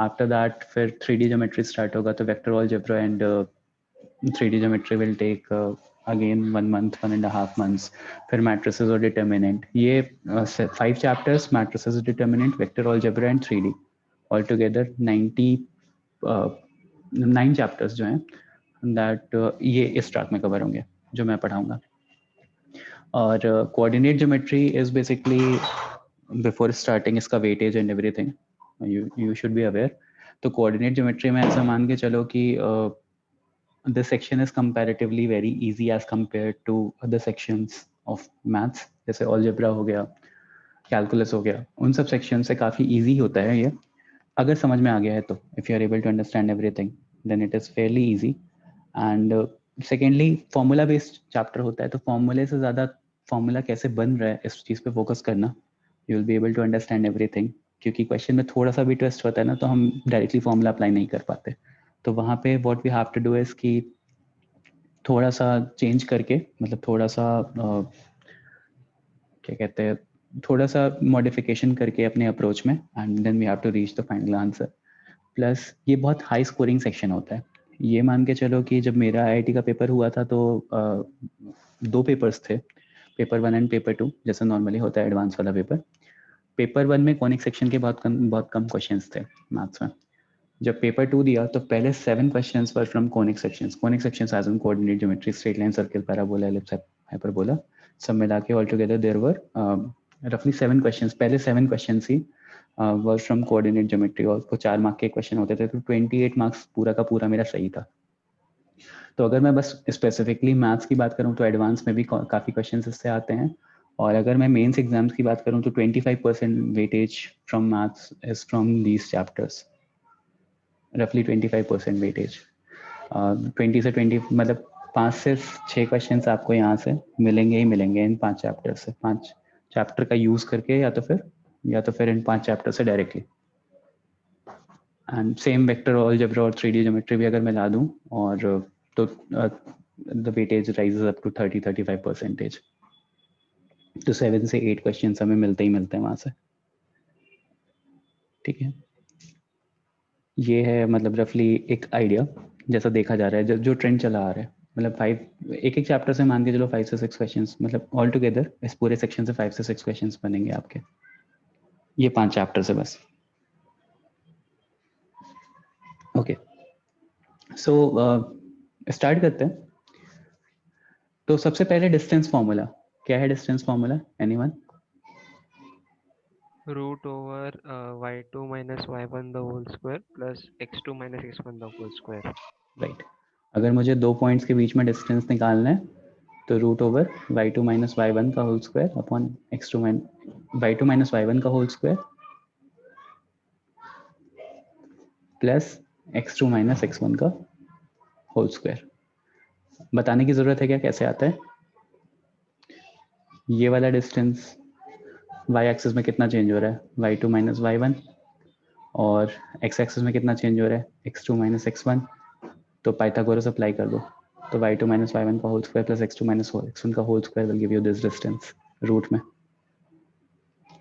After that फिर 3D geometry start होगा, तो vector algebra and 3D geometry will take again 1 month 1.5 months. फिर matrices और determinant, ये 5 chapters, matrices, determinant, vector algebra and 3D, all together 9 chapters जो हैं that ये इस ट्रैक में कवर होंगे जो मैं पढ़ाऊंगा. और coordinate geometry is basically before starting इसका weightage and everything you should be aware. तो कोऑर्डिनेट ज्योमेट्री में ऐसा मान के चलो कि this section is comparatively very easy as compared to other sections of maths, जैसे algebra हो गया, calculus हो गया, उन सब सेक्शन से काफ़ी easy होता है ये, अगर समझ में आ गया है तो. if you are able to understand everything then it is fairly easy. and secondly formula based chapter होता है, तो formula से ज़्यादा formula कैसे बन रहा है इस चीज़ पे focus करना, you will be able to understand everything. क्योंकि क्वेश्चन में थोड़ा सा भी ट्विस्ट होता है ना, तो हम डायरेक्टली फॉर्मूला अप्लाई नहीं कर पाते. तो वहाँ पे what we have to do is कि थोड़ा सा चेंज करके, मतलब थोड़ा सा क्या कहते हैं, थोड़ा सा मॉडिफिकेशन करके अपने अप्रोच में, and then we have to reach the final answer. Plus ये बहुत हाई स्कोरिंग सेक्शन होता है. ये मान के चलो कि जब मेरा आईआईटी का पेपर हुआ था तो 2 पेपर्स थे, पेपर 1 एंड पेपर 2, जैसे नॉर्मली होता है एडवांस वाला पेपर. पेपर 1 में कॉनिक सेक्शन के बहुत कम क्वेश्चंस थे मैथ्स में. जब पेपर 2 दिया तो पहले 7 questions were from conic sections. Conic sections as in coordinate geometry, straight line, circle, parabola, ellipse, hyperbola, सब मिला के ऑल टुगेदर देयर वर रफली 7 क्वेश्चंस. पहले 7 questions he were from coordinate geometry, और वो 4 मार्क के क्वेश्चन होते थे, तो 28 मार्क्स पूरा का पूरा मेरा सही था. तो अगर मैं बस स्पेसिफिकली मैथ्स की बात करूं तो एडवांस में भी काफ़ी क्वेश्चंस इससे आते हैं. और अगर मैं मेंस एग्जाम्स की बात करूं तो 25% weightage from maths is from these chapters, रफली 25% वेटेज. 20 से 20 मतलब 5 से 6 क्वेश्चंस आपको यहाँ से मिलेंगे ही मिलेंगे इन 5 चैप्टर से. 5 चैप्टर का यूज करके, या तो फिर इन 5 चैप्टर से directly. And same vector algebra और 3D ज्योमेट्री भी अगर मैं ला दूँ, और तो the weightage rises up to 30-35%. तो 7 से 8 क्वेश्चन हमें मिलते ही मिलते हैं वहाँ से. ठीक है, ये है मतलब रफली एक आइडिया जैसा देखा जा रहा है, जो ट्रेंड चला आ रहा है. मतलब 5 एक चैप्टर से मान के चलो 5 से 6 क्वेश्चंस, मतलब ऑल टुगेदर इस पूरे सेक्शन से 5 से 6 क्वेश्चंस बनेंगे आपके, ये 5 चैप्टर से बस. ओके, सो स्टार्ट करते हैं. तो सबसे पहले डिस्टेंस फार्मूला क्या है? Distance formula anyone? Root over y2 minus y1 the whole square plus x2 minus x1 the whole square. Right. अगर मुझे 2 पॉइंट्स के बीच में डिस्टेंस निकालना है तो root over y2 minus y1 का whole square upon x2 y2 minus y1 का whole square plus x2 minus x1 का होल स्क्वायर. बताने की जरूरत है क्या कैसे आता है? ये वाला डिस्टेंस y एक्सिस में कितना चेंज हो रहा है? y2 minus y1. और x एक्सिस में कितना चेंज हो रहा है? x2 minus x1. तो पाइथागोरस अप्लाई कर दो. तो y2 माइनस y1 का whole square plus x2 minus x1 का whole square will give you this distance root में.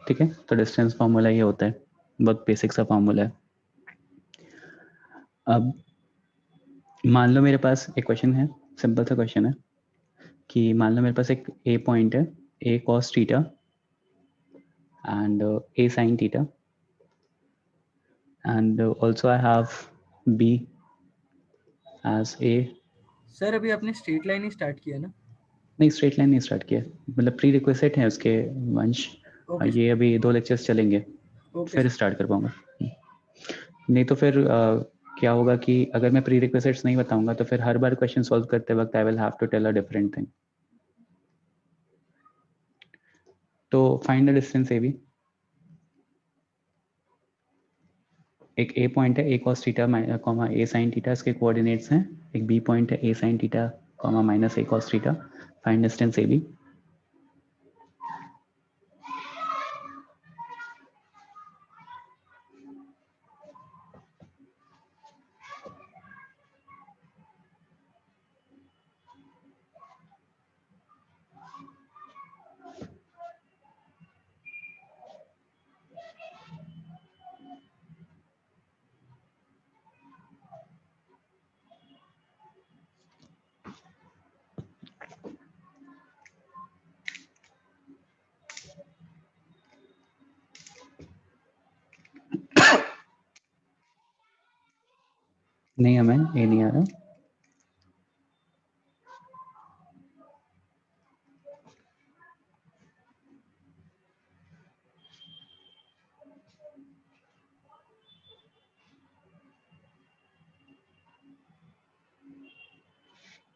ठीक है, तो डिस्टेंस फार्मूला ये होता है, बहुत बेसिक सा फार्मूला है. अब मान लो मेरे पास एक क्वेश्चन है, सिंपल सा क्वेश्चन है कि मान लो मेरे पास एक ए पॉइंट है, a cos theta and a sin theta, and also I have B as A. Sir अभी आपने स्ट्रेट लाइन ही स्टार्ट किया ना? नहीं, स्ट्रेट लाइन नहीं स्टार्ट किया, मतलब प्री रिक्वेस्ट है उसके वंश. ओके ये अभी 2 लेक्चर्स चलेंगे ओके फिर सर. स्टार्ट कर पाऊंगा. नहीं तो फिर क्या होगा कि अगर मैं प्री रिक्वेस्ट नहीं बताऊंगा तो फिर हर बार क्वेश्चन सॉल्व करते वक्त I will have to tell a different thing. तो find the distance A B. एक ए पॉइंट है a cos theta comma a sin theta, इसके कोऑर्डिनेट्स हैं. एक बी पॉइंट है a sin theta comma minus a cos theta. Find distance A B. नहीं, हमें ए नहीं आ रहा।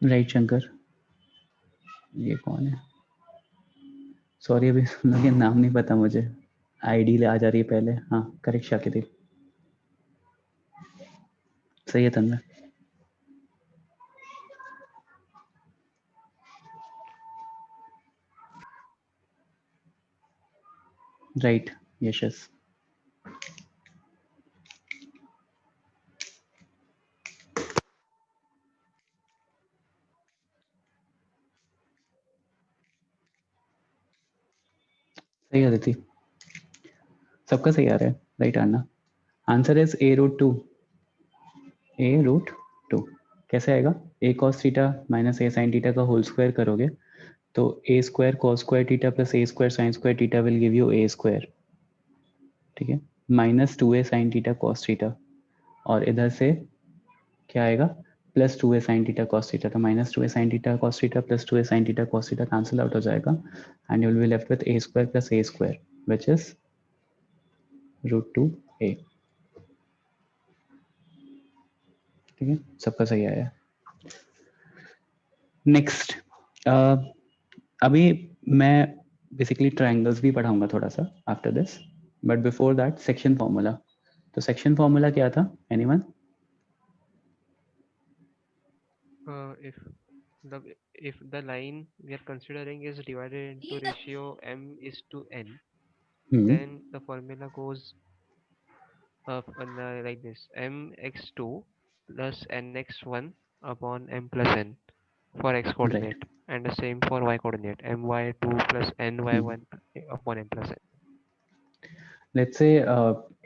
राइट शंकर, ये कौन है? सॉरी, अभी ये नाम नहीं पता मुझे। आईडी आ जा रही है पहले। हाँ करेक्ट, शाकिर। सही है तन्मय। राइट यशस। सही है अदिति, सबका सही आ रहा है। राइट आना। Answer is a√2। a√2 कैसे आएगा? a cos theta minus a sin theta का होल स्क्वायर करोगे तो a square cos square theta plus a square sin square theta will give you a square. ठीक है, minus 2a sin theta cos theta, और इधर से क्या आएगा? Plus 2a sin theta cos theta. तो minus 2a sin theta cos theta plus 2a sin theta cos theta cancel out हो जाएगा and you will be left with a square plus a square which is √2a। ठीक है, सबका सही आया। Next, अभी मैं बेसिकली ट्रायंगल्स भी पढ़ाऊंगा थोड़ा सा after this, but before that section formula. तो सेक्शन फॉर्मूला क्या था? Anyone? the if the line we are considering is divided into ratio m:n, then the formula goes like this: mx2 plus nx1 upon m plus n for x right. coordinate, and the same for y coordinate: my2 plus ny1 upon m plus n. Let's say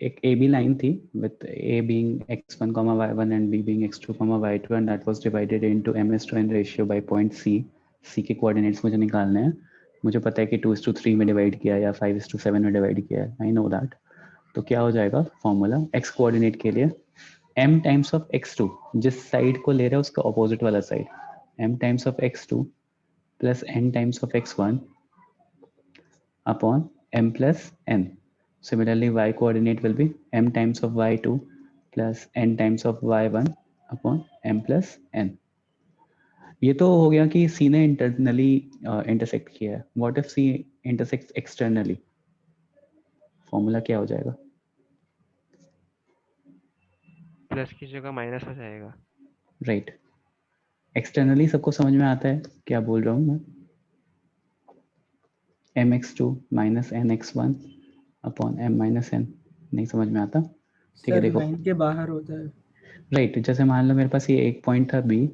एक A B line थी with A being x1 y1 and B being x2 y2 and that was divided into m:n ratio by point C के coordinates मुझे निकालने हैं। मुझे पता है कि 2:3 में डिवाइड किया या 5:7 में डिवाइड किया है, आई नो दैट। तो क्या हो जाएगा फॉर्मूला x कोऑर्डिनेट के लिए? m टाइम्स ऑफ x2, जिस साइड को ले रहे हैं उसका ऑपोजिट वाला side, m times of x2 plus n times of x1 upon m plus n. Similarly, y coordinate will be m times of y2 plus n times of y1 upon m plus n. ये तो हो गया कि c ने internally intersect किया है। What if c intersects externally? Formula क्या हो जाएगा? प्लस की जगह माइनस आ जाएगा। राइट। एक्सटर्नली सबको समझ में आता है क्या बोल रहा हूँ मैं? mx2 minus nx1 upon m minus n। नहीं समझ में आता? ठीक है सर देखो, लाइन के बाहर होता है। राइट। जैसे मान लो मेरे पास ये एक पॉइंट था बी,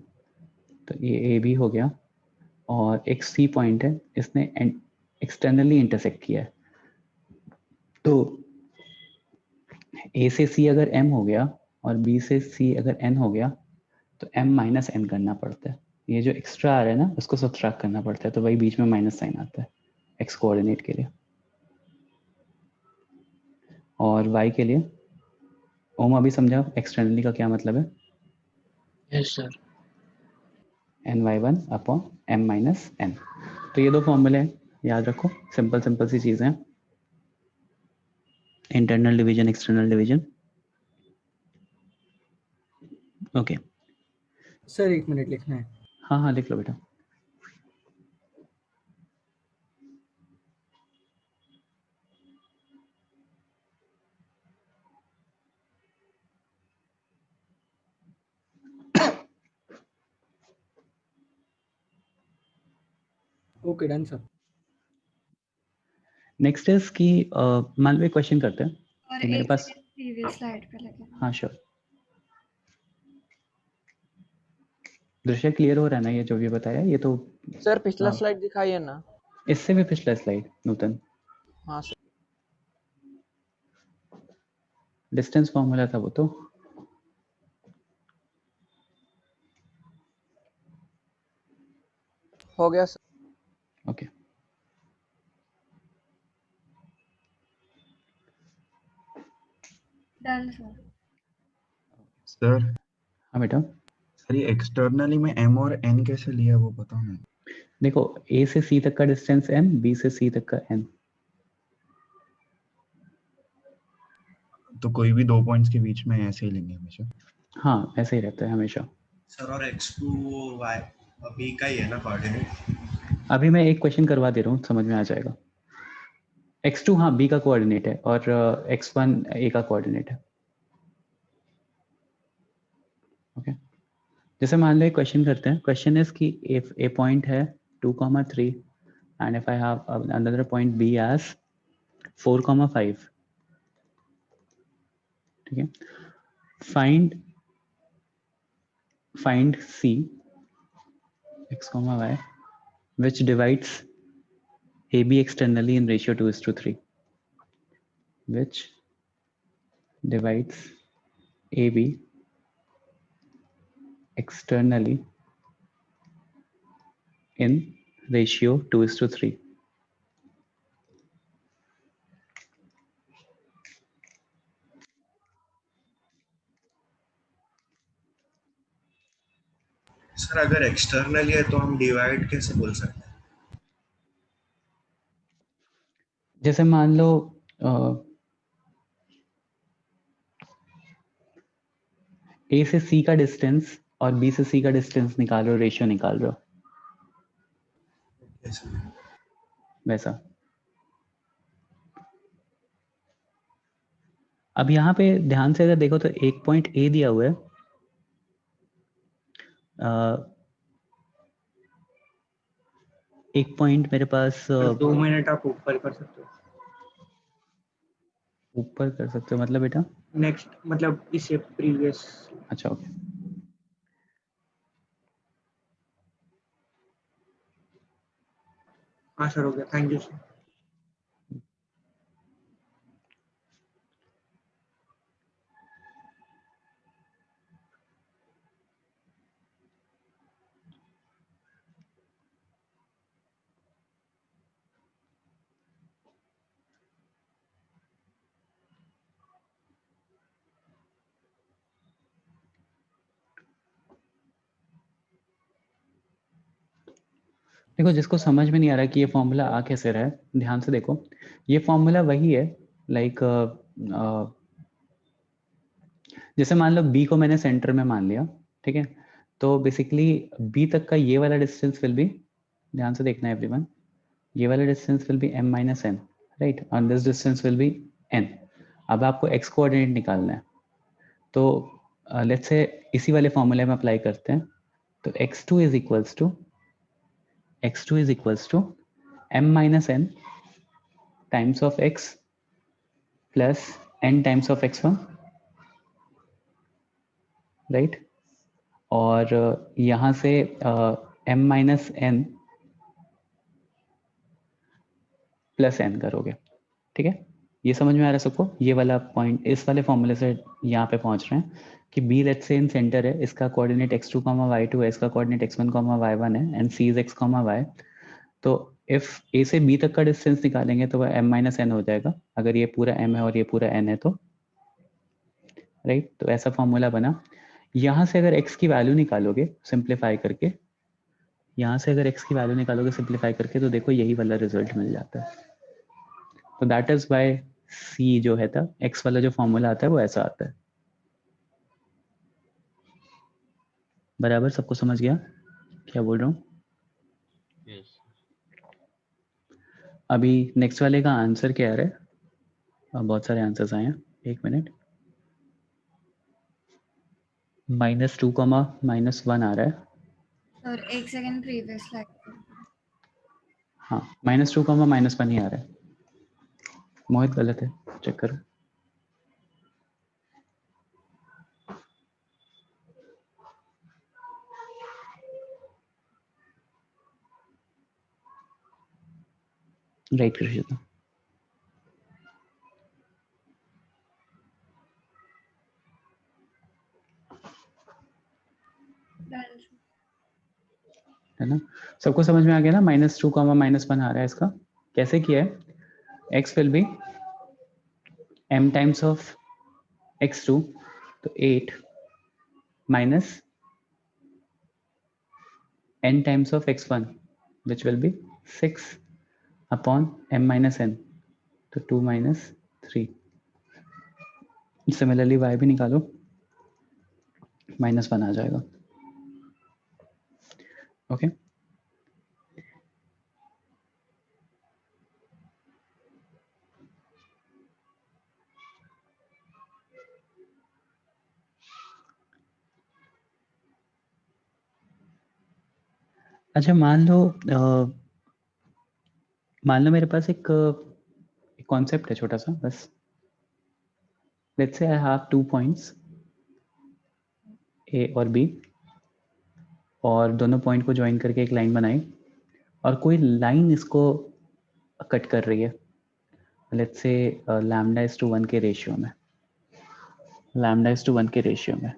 तो ये ए बी हो गया, और एक सी पॉइंट है, इसने एक्सटर्नली इंटरसेक्ट किया है। तो ए से सी अगर एम हो गया और बी से सी अगर एन हो गया तो एम माइनस एन करना पड़ता है। ये जो एक्स्ट्रा आ रहा है ना उसको सब्ट्रैक्ट करना पड़ता है, तो वही बीच में माइनस साइन आता है एक्स कोऑर्डिनेट के लिए। और वाई के लिए ओम अभी समझा एक्सटर्नली का क्या मतलब है? Yes sir. N y one upon m minus n. तो ये दो फॉर्मूले हैं, याद रखो। सिंपल सिंपल सी चीजें हैं, internal division external division. Okay. Sir 1 minute लिखना है। हाँ हाँ लिख लो बेटा। Okay done sir. Next is कि मान लो एक क्वेश्चन करते हैं और कि मेरे एक पास। सेकंड प्रीवियस स्लाइड पे लगे। हाँ श्योर। दृश्य क्लियर हो रहा है ना? ये जो भी बताया ये तो सर पिछला हाँ। स्लाइड दिखाइए ना। इससे भी पिछला स्लाइड नूतन, हाँ सर। डिस्टेंस फॉर्मूला था वो तो। हो गया sir. Okay. Done sir. Sir हाँ बेटा, सर ये एक्सटर्नली में m और n कैसे लिया वो बताओ ना। देखो A से C तक का डिस्टेंस m, B से C तक का n। तो कोई भी दो पॉइंट्स के बीच में ऐसे ही लेंगे हमेशा। हाँ ऐसे ही रहता है हमेशा। सर और x2 y b का ही है ना कोऑर्डिनेट? अभी मैं एक क्वेश्चन करवा दे रहा हूँ, समझ में आ जाएगा। x2 हाँ b का कोऑर्डिनेट है और x1 a का कोऑर्डिनेट है। ओके, जैसे मान लो एक क्वेश्चन करते हैं। क्वेश्चन इज कि if a point है 2,3 and if I have another point b as 4,5, ठीक है, find c x, y which divides AB externally in ratio 2:3, which divides AB externally in ratio 2:3. Sir अगर external है तो हम divide कैसे बोल सकते हैं? जैसे मान लो A से C का डिस्टेंस और B से C का डिस्टेंस निकाल रहे हो, रेशियो निकाल रहे हो, कैसे? वैसा। अब यहाँ पे ध्यान से अगर देखो तो एक पॉइंट A दिया हुआ है, एक पॉइंट मेरे पास 2 मिनट आप ऊपर कर सकते हो। ऊपर कर सकते हो मतलब बेटा? नेक्स्ट मतलब इससे प्रीवियस। अच्छा ओके। हाँ सर हो गया, थैंक यू सर। देखो जिसको समझ में नहीं आ रहा कि ये फॉर्मूला आ कैसे रहा है, ध्यान से देखो। ये फॉर्मूला वही है, लाइक जैसे मान लो B को मैंने सेंटर में मान लिया, ठीक है, तो बेसिकली B तक का ये वाला डिस्टेंस विल बी, ध्यान से देखना है एवरीवन, ये वाला distance will be m minus n, right, और this distance will be n। अब आपको x कोऑर्डिनेट निकालना है, तो लेट्स से इसी वाले फॉर्मूले में अप्लाई करते हैं। तो x2 is equals to m minus n times of x plus n times of x1, right, और यहाँ से m minus n plus n करोगे, ठीक है। ये समझ में आ रहा है सबको? ये वाला पॉइंट इस वाले फॉर्मूले से यहाँ पे पहुंच रहे हैं कि B let's say in centre है, इसका कोऑर्डिनेट x2, y2 है, इसका कोऑर्डिनेट x1, y1 है, and C is x, y। तो इफ A से B तक का डिस्टेंस निकालेंगे तो वह m minus n हो जाएगा, अगर ये पूरा m है और ये पूरा n है तो, राइट। तो ऐसा फॉर्मूला बना। यहाँ से अगर x की वैल्यू निकालोगे सिंप्लीफाई करके, यहाँ से अगर x की वैल्यू निकालोगे सिंप्लीफाई करके, तो देखो यही वाला रिजल्ट मिल जाता है। तो दैट इज वाई C जो है था, x वाला जो फॉर्मूला आता है वो ऐसा आता है। बराबर सबको समझ गया क्या बोल रहा हूँ? Yes. अभी नेक्स्ट वाले का आंसर क्या आ रहा है? बहुत सारे आंसर्स आए हैं, एक मिनट। -2, -1 आ रहा है। सर एक सेकंड प्रीवियस स्लाइड। हाँ, -2, -1 ही आ रहा है। मोहित गलत है, चेक करो। राइट कृष्ण, है ना? सबको समझ में आ गया ना? -2, -1 आ रहा है। इसका कैसे किया है? x will be m times of x2, तो 8 minus n times of x1, which will be 6 upon m minus n, तो 2 minus 3. सिमिलरली y भी निकालो, -1 आ जाएगा. ओके अच्छा, मान लो मेरे पास एक कॉन्सेप्ट है छोटा सा बस. Let's say I have 2 points A और बी, और दोनों पॉइंट को ज्वाइन करके एक लाइन बनाई, और कोई लाइन इसको कट कर रही है. लेट्स से λ/1 के रेशियो में, λ/1 के रेशियो में.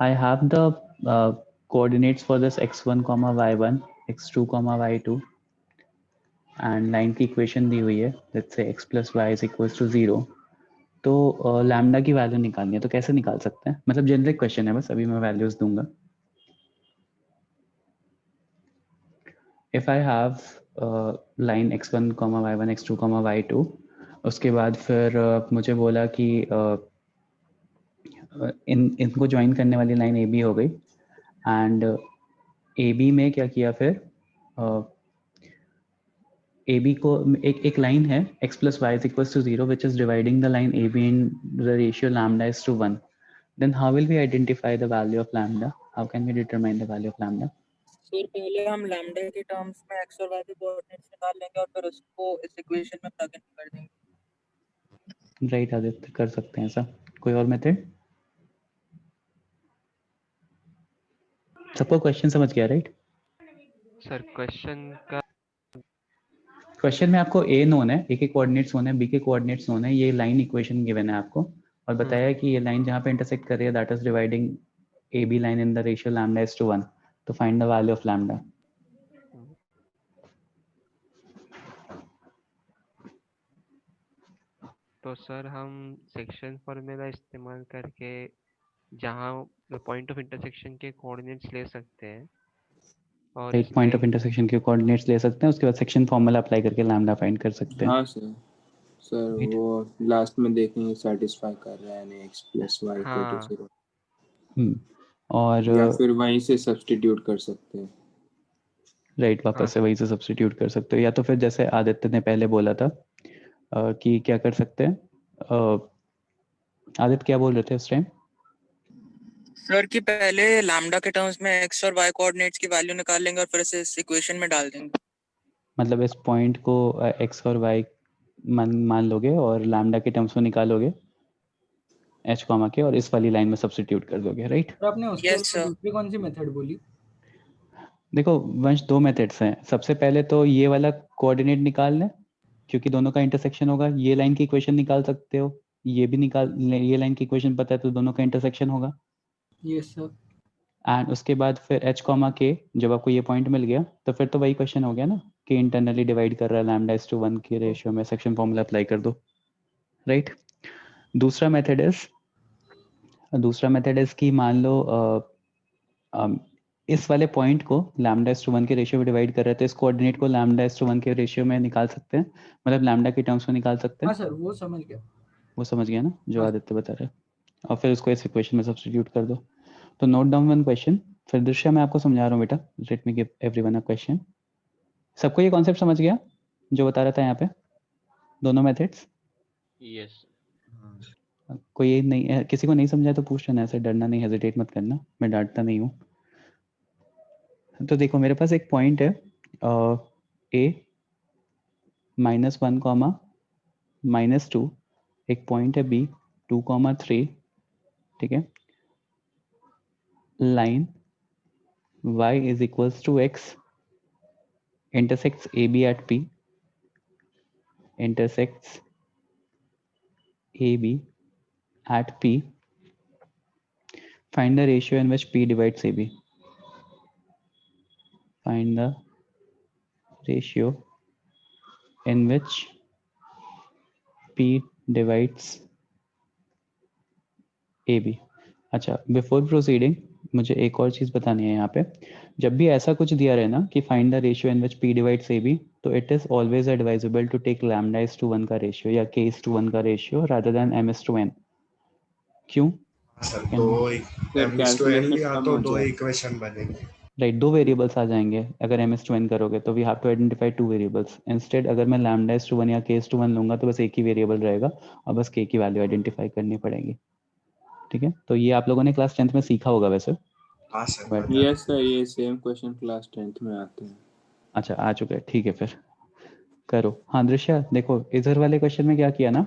I have the coordinates for this x1, y1, x2, y2, and line की इक्वेशन दी हुई है. Let's say x plus y is equals to 0. तो लैम्डा की वैल्यू निकालनी है, तो कैसे निकाल सकते हैं? मतलब जेनरिक क्वेश्चन है, बस अभी मैं वैल्यूज दूंगा. If I have line x1, y1, x2, y2, उसके बाद फिर मुझे बोला कि इनको ज्वाइन करने वाली लाइन ए बी हो गई, एंड ए बी में क्या किया फिर, ए बी को एक लाइन है x plus y is equals to 0 which is dividing the line AB in the ratio λ/1. Then how will we identify the value of lambda? How can we determine the value of lambda? Sir पहले हम lambda के terms में x और y के coordinates निकाल लेंगे और फिर उसको इस इक्वेशन में प्लग इन कर देंगे. राइट आदित्य, कर सकते हैं ऐसा. कोई और मेथड? सबको क्वेश्चन समझ गया राइट? सर क्वेश्चन का क्वेश्चन में आपको ए नोन है, ए के कोऑर्डिनेट्स नोन है, बी के कोऑर्डिनेट्स नोन है, ये लाइन इक्वेशन गिवन है आपको, और बताया कि ये लाइन जहाँ पे इंटरसेक्ट कर रही है that is dividing A B line in the ratio λ/1. तो find the value of lambda. तो सर हम सेक्शन फॉर्मूला इस्तेमाल करके जहाँ पॉइंट ऑफ इंटरसेक्शन के कोऑर्डिनेट्स ले सकते हैं, और एक पॉइंट ऑफ इंटरसेक्शन के कोऑर्डिनेट्स ले सकते हैं, उसके बाद सेक्शन फॉर्मूला अप्लाई करके लैम्डा फाइंड कर सकते हैं. हाँ सर Right. वो लास्ट में देखेंगे सेटिस्फाई कर रहा है नहीं x plus y equal to हाँ 0, और या फिर वहीं से सब्स्टिट्यूट कर सकते हैं. राइट, वापस हाँ से वही से सब्स्टिट्यूट कर सकते हो, या तो फिर जैसे आदित्य ने पहले बोला था कि क्या कर सकते हैं. आदित्य क्या बोल रहे थे उस टाइम? सर कि पहले लैम्डा के टर्म्स में x और y कोऑर्डिनेट्स की वैल्यू निकाल लेंगे और फिर इसे इस इक्वेशन में डाल देंगे. मतलब इस पॉइंट को x और y मान लोगे और लैम्डा के टर्म्स में निकालोगे h कॉमा के, और इस वाली लाइन में सब्स्टिट्यूट कर दोगे. राइट? तो आपने उसके Yes, अलावा sir. दूसरी कौन सी मेथड बोली? देखो वंश, 2 मेथड्स हैं. सबसे पहले तो ये वाला कोऑर्डिनेट निकाल लें, क्योंकि दोनों का इंटरसेक्शन होगा. ये लाइन की इक्वेशन निकाल सकते हो, ये भी निकाल, ये लाइन की इक्वेशन पता है तो दोनों का इंटरसेक्शन होगा. Yes sir. एंड उसके बाद फिर h कॉमा के, जब आपको ये पॉइंट मिल गया तो फिर तो वही क्वेश्चन हो गया ना कि इंटरनली डिवाइड कर रहा है λ/1 के रेशियो में, सेक्शन फॉर्मूला अप्लाई कर दो. राइट? दूसरा मेथड इज कि मान लो इस वाले पॉइंट को λ/1 के रेशियो में डिवाइड कर रहे थे, इस कोऑर्डिनेट को λ/1 के रेशियो में निकाल सकते हैं, मतलब लैम्डा के टर्म्स में निकाल सकते हाँ हैं. सर, वो समझ गया. वो समझ गया ना जो हाँ. आदित्य बता रहे हैं, और फिर उसको इस इक्वेशन में सब्स्टिट्यूट कर दो. तो नोट डाउन वन क्वेश्चन. फिर दृश्य मैं आपको समझा रहा हूँ बेटा. Let me give everyone a question. सबको ये कॉन्सेप्ट समझ गया जो बता रहा था यहाँ पे, दोनों मेथड्स? यस कोई नहीं, किसी को नहीं समझा तो पूछ लेना, ऐसे डरना नहीं, हेजिटेट मत करना, मैं डांटता नहीं हूँ. तो देखो मेरे पास एक पॉइंट है a -1 कॉमा -2, एक पॉइंट है b 2,3, ठीक है. Line y is equals to x intersects AB at P, intersects AB at P. Find the ratio in which P divides AB. Find the ratio in which P divides AB. अच्छा, before proceeding, मुझे एक और चीज बतानी है यहाँ पे, जब भी ऐसा कुछ दिया रहे ना कि find the ratio in which p divides ab, तो it is always advisable to take λ/1 का रेशियो या k/1 का रेशियो रादर देन m/n। क्यों? हाँ सर, Can- दो सर m/n कैलकुलेशन लिया कम तो हो दो जाए। इक्वेशन बनेंगे। राइट, दो वेरिएबल्स आ जाएंगे अगर m/n करोगे तो we have to identify two variables. Instead अगर मैं λ/1 या k/1 लूंगा तो बस एक ही वेरिएबल रहेगा और बस k की वैल्यू आइडेंटिफाई करनी पड़ेगी। ठीक है, तो ये आप लोगों ने क्लास 10th में सीखा होगा वैसे। हाँ सर, But- पता है। यस सर, ये सेम क्वेश्चन क्लास 10th में आते हैं। अच्छा, आ चुके हैं, ठीक है फिर करो। हाँ दृश्या, देखो इधर वाले क्वेश्चन में क्या किया ना,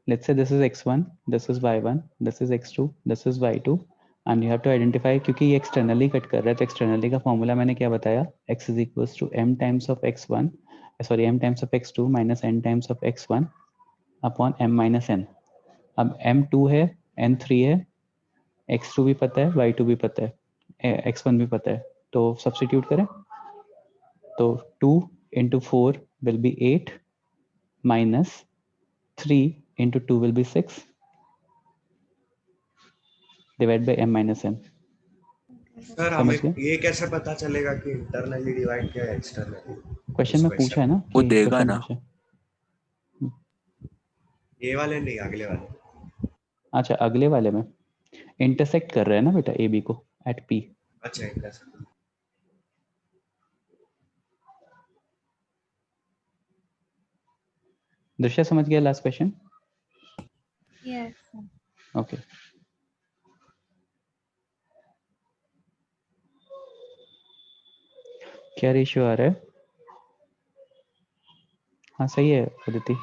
let's say this is x1, this is y1, this is x2, this is y2 and you have to identify, क्योंकि ये externally कट कर रहा है तो externally का फॉर्मूला मैंने क्या बताया, x is equals to m times of x1 sorry m times of x2 minus n times of x1 upon m minus n। अब m2 है, n3 है, x2 भी पता है, y2 भी पता है, x1 भी पता है, तो सब्स्टिट्यूट करें तो 2 into 4 will be 8 minus 3 into 2 will be 6 divided by m minus n। Sir समझ हमें गए? ये कैसे पता चलेगा कि इंटरनली डिवाइड क्या है एक्सटर्नली? क्वेश्चन में पूछा है ना वो कि देगा question ना। पूछा है। ये वाले नहीं, अगले वाले। अच्छा, अगले वाले में इंटरसेक्ट कर रहे हैं ना बेटा ए बी को एट पी। अच्छा, इंटरसेक्ट। दृश्य समझ गया लास्ट क्वेश्चन? Yes. ओके, क्या रेशियो आ रहा है? हाँ सही है अदिति,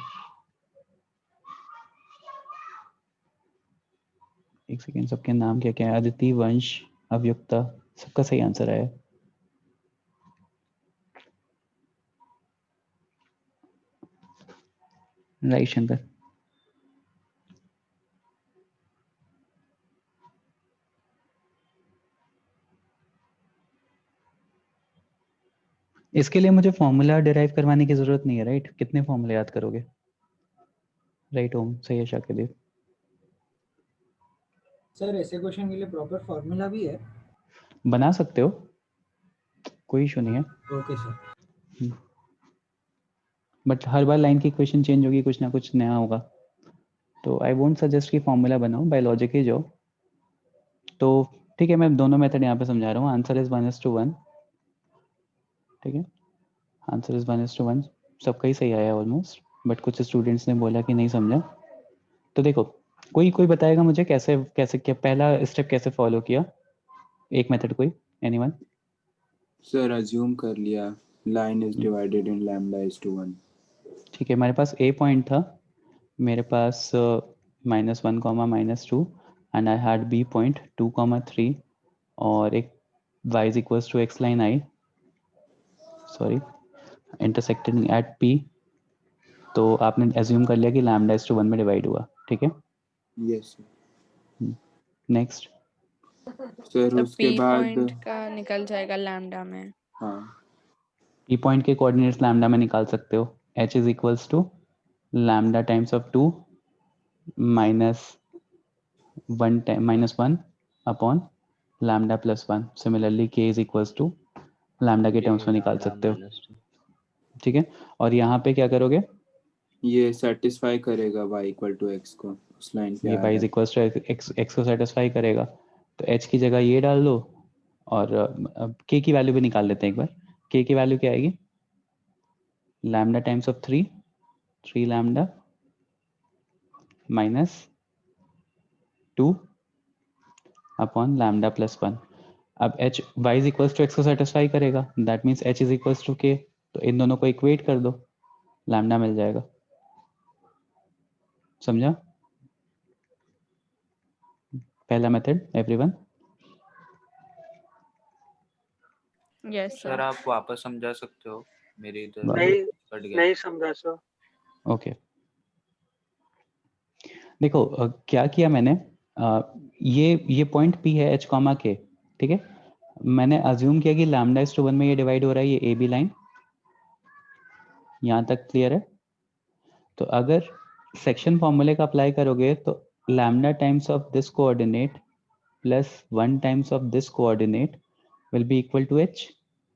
एक सेकेंड, सबके नाम क्या क्या है? अदिति, वंश, अवयुक्ता, सबका सही आंसर आया। राइट शंकर। इसके लिए मुझे फॉर्मूला डिराइव करवाने की जरूरत नहीं है, राइट? कितने फॉर्मूले याद करोगे? राइट ओम, सही है शाकिर। सर ऐसे क्वेश्चन के लिए प्रॉपर फॉर्मूला भी है? बना सकते हो, कोई इशू नहीं है, okay sir. But her bar line की इक्वेशन चेंज होगी, कुछ ना कुछ नया होगा, तो आई वोंट सजेस्ट कि फॉर्मूला बनाओ, बायोलॉजिक ही जाओ। तो ठीक है, मैं दोनों मेथड यहाँ पे समझा रहा हूँ। आंसर इज 1:1, ठीक है, आंसर इज 1:1। सबका ही सही आया ऑलमोस्ट, बट कुछ स्टूडेंट्स ने बोला कि नहीं समझा। तो देखो, कोई बताएगा मुझे कैसे कैसे क्या पहला स्टेप कैसे फॉलो किया, एक मेथड कोई, एनीवन? सर अज्यूम कर लिया लाइन इज डिवाइडेड इन λ/1। ठीक है, मेरे पास ए पॉइंट था, मेरे पास -1, -2 and I had B point 2, 3 और एक y is equals to x line I, sorry, intersected at p। तो आपने एज्यूम कर लिया कि λ/1 में डिवाइड हुआ, ठीक है। यस नेक्स्ट सर, तो उसके P बाद पॉइंट का निकल जाएगा लैम्डा में। हाँ p पॉइंट के कोऑर्डिनेट्स लैम्डा में निकाल सकते हो, h is equals to lambda times of 2 -1 upon lambda plus 1। Similarly k is equals to lambda के टर्म्स में निकाल सकते हो, ठीक है। और यहाँ पे क्या करोगे, ये सेटिस्फाई करेगा y इक्वल टू x को, उस लाइन पे ये आ y रहा इज है। इक्वल्स टू x को सेटिस्फाई करेगा, तो h की जगह ये डाल दो और अब k की वैल्यू भी निकाल लेते हैं एक बार। k की वैल्यू क्या आएगी, lambda times of 3 lambda -2 upon lambda plus 1। अब h y is equals to x को सेटिस्फाई करेगा, that means h is equals to k, तो इन दोनों को इक्वेट कर दो, लैम्डा मिल जाएगा। समझा पहला method everyone? Yes sir sir. आप वापस समझा सकते हो, मेरे इधर नहीं, कट गया। नहीं समझा सर। ओके, देखो क्या किया मैंने, ये पॉइंट P है h, k, ठीक है। मैंने अज्यूम किया कि λ/1 में ये डिवाइड हो रहा है, ये ए बी लाइन, यहाँ तक क्लियर है। तो अगर सेक्शन फॉर्मूले का अप्लाई करोगे तो lambda times of this coordinate plus 1 times of this coordinate will be equal to h.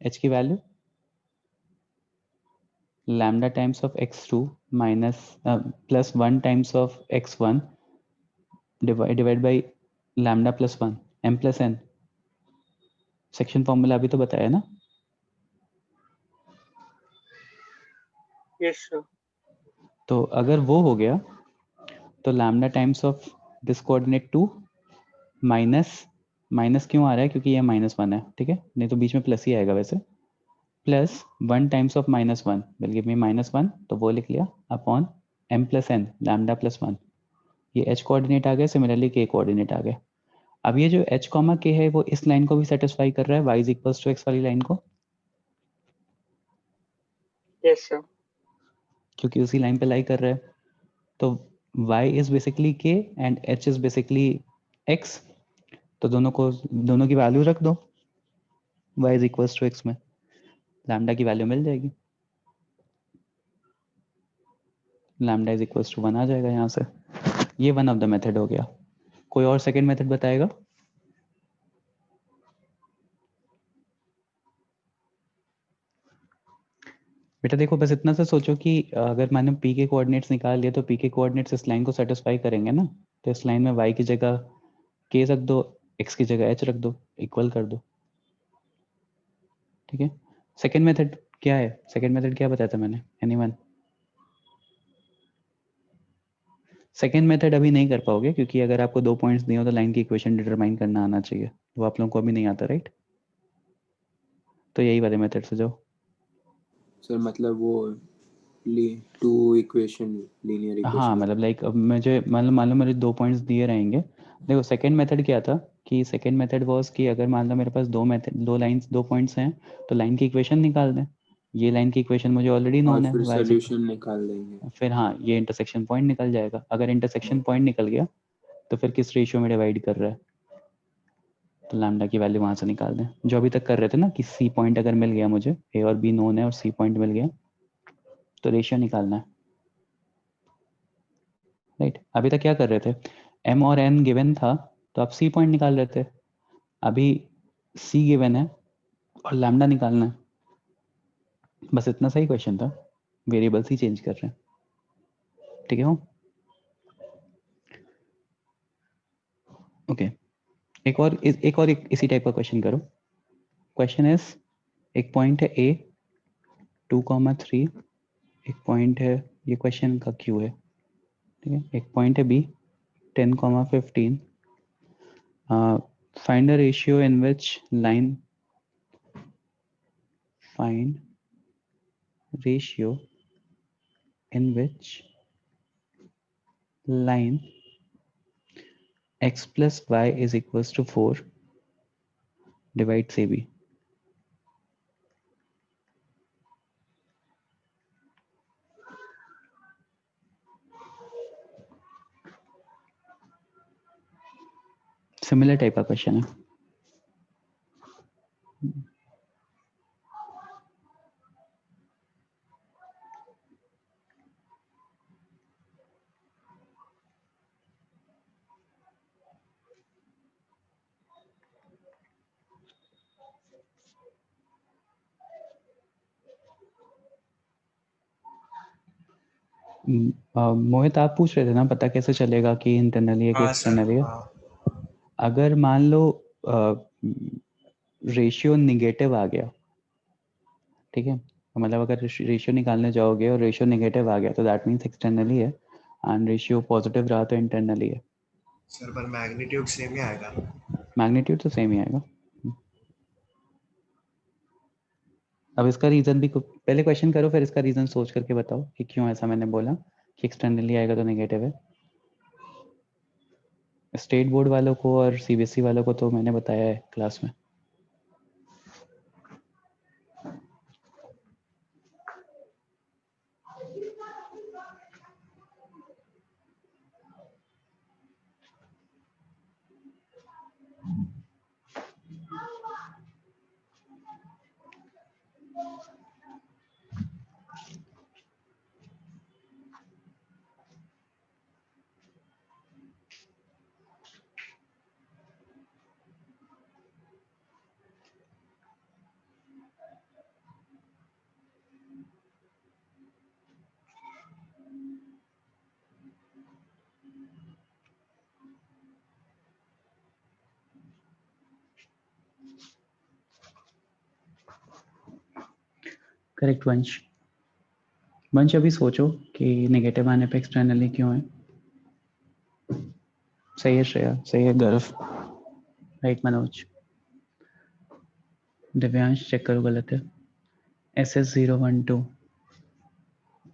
H की value lambda times of x2 minus plus 1 times of x1 divide by lambda plus 1 m plus n. Section formula अभी तो बताया ना. Yes sir. तो अगर वो हो गया तो lambda times of this coordinate 2 minus क्यों आ रहा है, क्योंकि ये -1 है. ठीक है, नहीं तो बीच में प्लस ही आएगा वैसे. Plus 1 times of -1 will give me -1, तो वो लिख लिया upon m plus n lambda plus 1. ये h कोऑर्डिनेट आ गया, सिमिलरली k कोऑर्डिनेट आ गया. अब ये जो h कॉमा k है वो इस लाइन को भी सेटिस्फाई कर रहा है, y is equals to x वाली लाइन को. Yes sir. क्योंकि उसी लाइन पे लाई कर रहा है. तो y is basically k and h is basically x. तो दोनों की वैल्यू रख दो y is equals to x में, लैम्डा की वैल्यू मिल जाएगी. लैम्डा इज इक्वल्स टू 1 आ जाएगा यहाँ से. ये वन ऑफ द मेथड हो गया. कोई और सेकंड मेथड बताएगा? बेटा देखो, बस इतना सा सोचो कि अगर मैंने p के कोऑर्डिनेट्स निकाल लिए तो p के कोऑर्डिनेट्स इस लाइन को सेटिस्फाई करेंगे ना. तो इस लाइन में y की जगह k रख दो, x की जगह h रख दो, इक्वल कर दो. ठीक है. सेकंड मेथड क्या है? सेकंड मेथड क्या बताया था मैंने? एनीवन? सेकंड मेथड अभी नहीं कर पाओगे क्योंकि अगर आपको 2 पॉइंट्स दिए हो तो लाइन की इक्वेशन डिटरमाइन करना आना चाहिए. वो आप लोगों को अभी नहीं आता, राइट? तो यही वाले मेथड से जाओ. सर मतलब वो 2 इक्वेशन लीनियर इक्वेशन. हाँ, मतलब लाइक अब मुझे मान लो मेरे 2 पॉइंट्स दिए रहेंगे. देखो सेकंड मेथड क्या था कि सेकंड मेथड वाज कि अगर मान लो मेरे पास 2 पॉइंट्स हैं तो लाइन की इक्वेशन निकाल दें. ये लाइन की इक्वेशन मुझे ऑलरेडी और नोन है. फिर y इज सॉल्यूशन निकाल देंगे. फिर हाँ, ये इंटरसेक्शन पॉइंट निकल जाएगा. अगर इंटरसेक्शन पॉइंट निकल गया तो फिर किस रेशियो में डिवाइड कर रहा है, तो लैम्डा की वैल्यू वहां से निकाल दें. जो अभी तक कर रहे थे ना कि सी पॉइंट अगर मिल गया मुझे, ए और बी नोन है और सी पॉइंट मिल गया तो रेशियो निकालना है, राइट? अभी तक क्या कर रहे थे? m और n गिवन था तो आप सी पॉइंट निकाल रहे थे. अभी सी गिवन है और लैम्डा निकालना है. बस इतना सा ही क्वेश्चन था, वेरिएबल्स ही चेंज कर रहे हैं. ठीक है. ओके, एक और इसी टाइप का क्वेश्चन करो. क्वेश्चन इज, एक पॉइंट है a 2,3, एक पॉइंट है, ये क्वेश्चन का क्यू है. ठीक है. एक पॉइंट है b 10,15. Find a ratio in which line find ratio in which line x plus y is equals to 4 divides AB. Similar type of question है. मोहित, आप पूछ रहे थे ना पता कैसे चलेगा कि इंटरनली है कि हाँ सर, एक्सटर्नली है? हाँ. अगर मान लो रेशियो निगेटिव आ गया, ठीक है, मतलब अगर रेशियो निकालने जाओगे और रेशियो नेगेटिव आ गया तो दैट मीन्स एक्सटर्नली है, एंड रेशियो पॉजिटिव रहा तो इंटरनली है. सर पर मैग्नीट्यूड सेम ही आएगा. मैग्नीट्यूड तो सेम ही आएगा. अब इसका रीजन भी पहले क्वेश्चन करो, फिर इसका रीजन सोच करके बताओ कि क्यों ऐसा मैंने बोला कि एक्सटर्नली आएगा तो नेगेटिव है. स्टेट बोर्ड वालों को और सीबीएसई वालों को तो मैंने बताया है क्लास में. करेक्ट वंश। वंश अभी सोचो कि नेगेटिव आने पे एक्सटर्नली क्यों है। सही है श्रेया, सही है गर्व, राइट मनोज। दिव्यांश चेक करो गलत है। SS012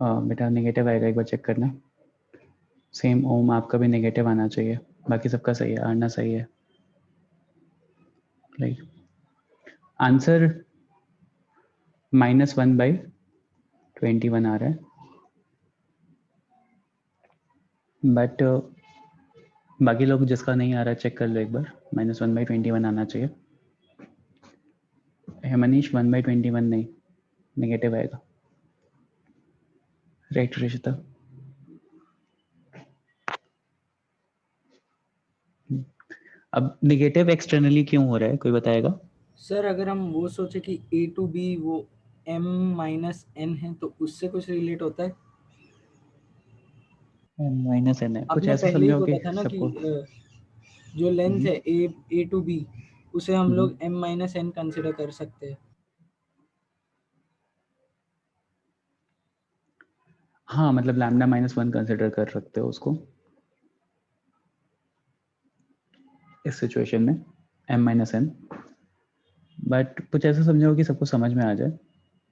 बेटा नेगेटिव आएगा, एक बार चेक करना। सेम ओम आपका भी नेगेटिव आना चाहिए, बाकी सबका सही है, आना सही है, राइट। आंसर -1/21 आ रहा है, बट बाकी लोग जिसका नहीं आ रहा चेक कर लो एक बार। -1/21 आना चाहिए। है मनीष 1/21 नहीं, नेगेटिव आएगा, राइट रिशिता। अब नेगेटिव एक्सटर्नली क्यों हो रहा है, कोई बताएगा? सर अगर हम वो सोचे कि A to B वो M-N है तो उससे कुछ रिलेट होता है। -N है, कुछ आपने ऐसा पहले ही समझो कि बोला था ना कि सबको जो लेंथ है A to B उसे हम लोग M-N कंसिडर कर सकते हैं। हाँ, मतलब लैम्डा -1 कंसिडर कर सकते हो उसको इस सिचुएशन में, M-N। बट कुछ ऐसा समझो कि सबको समझ में आ जाए,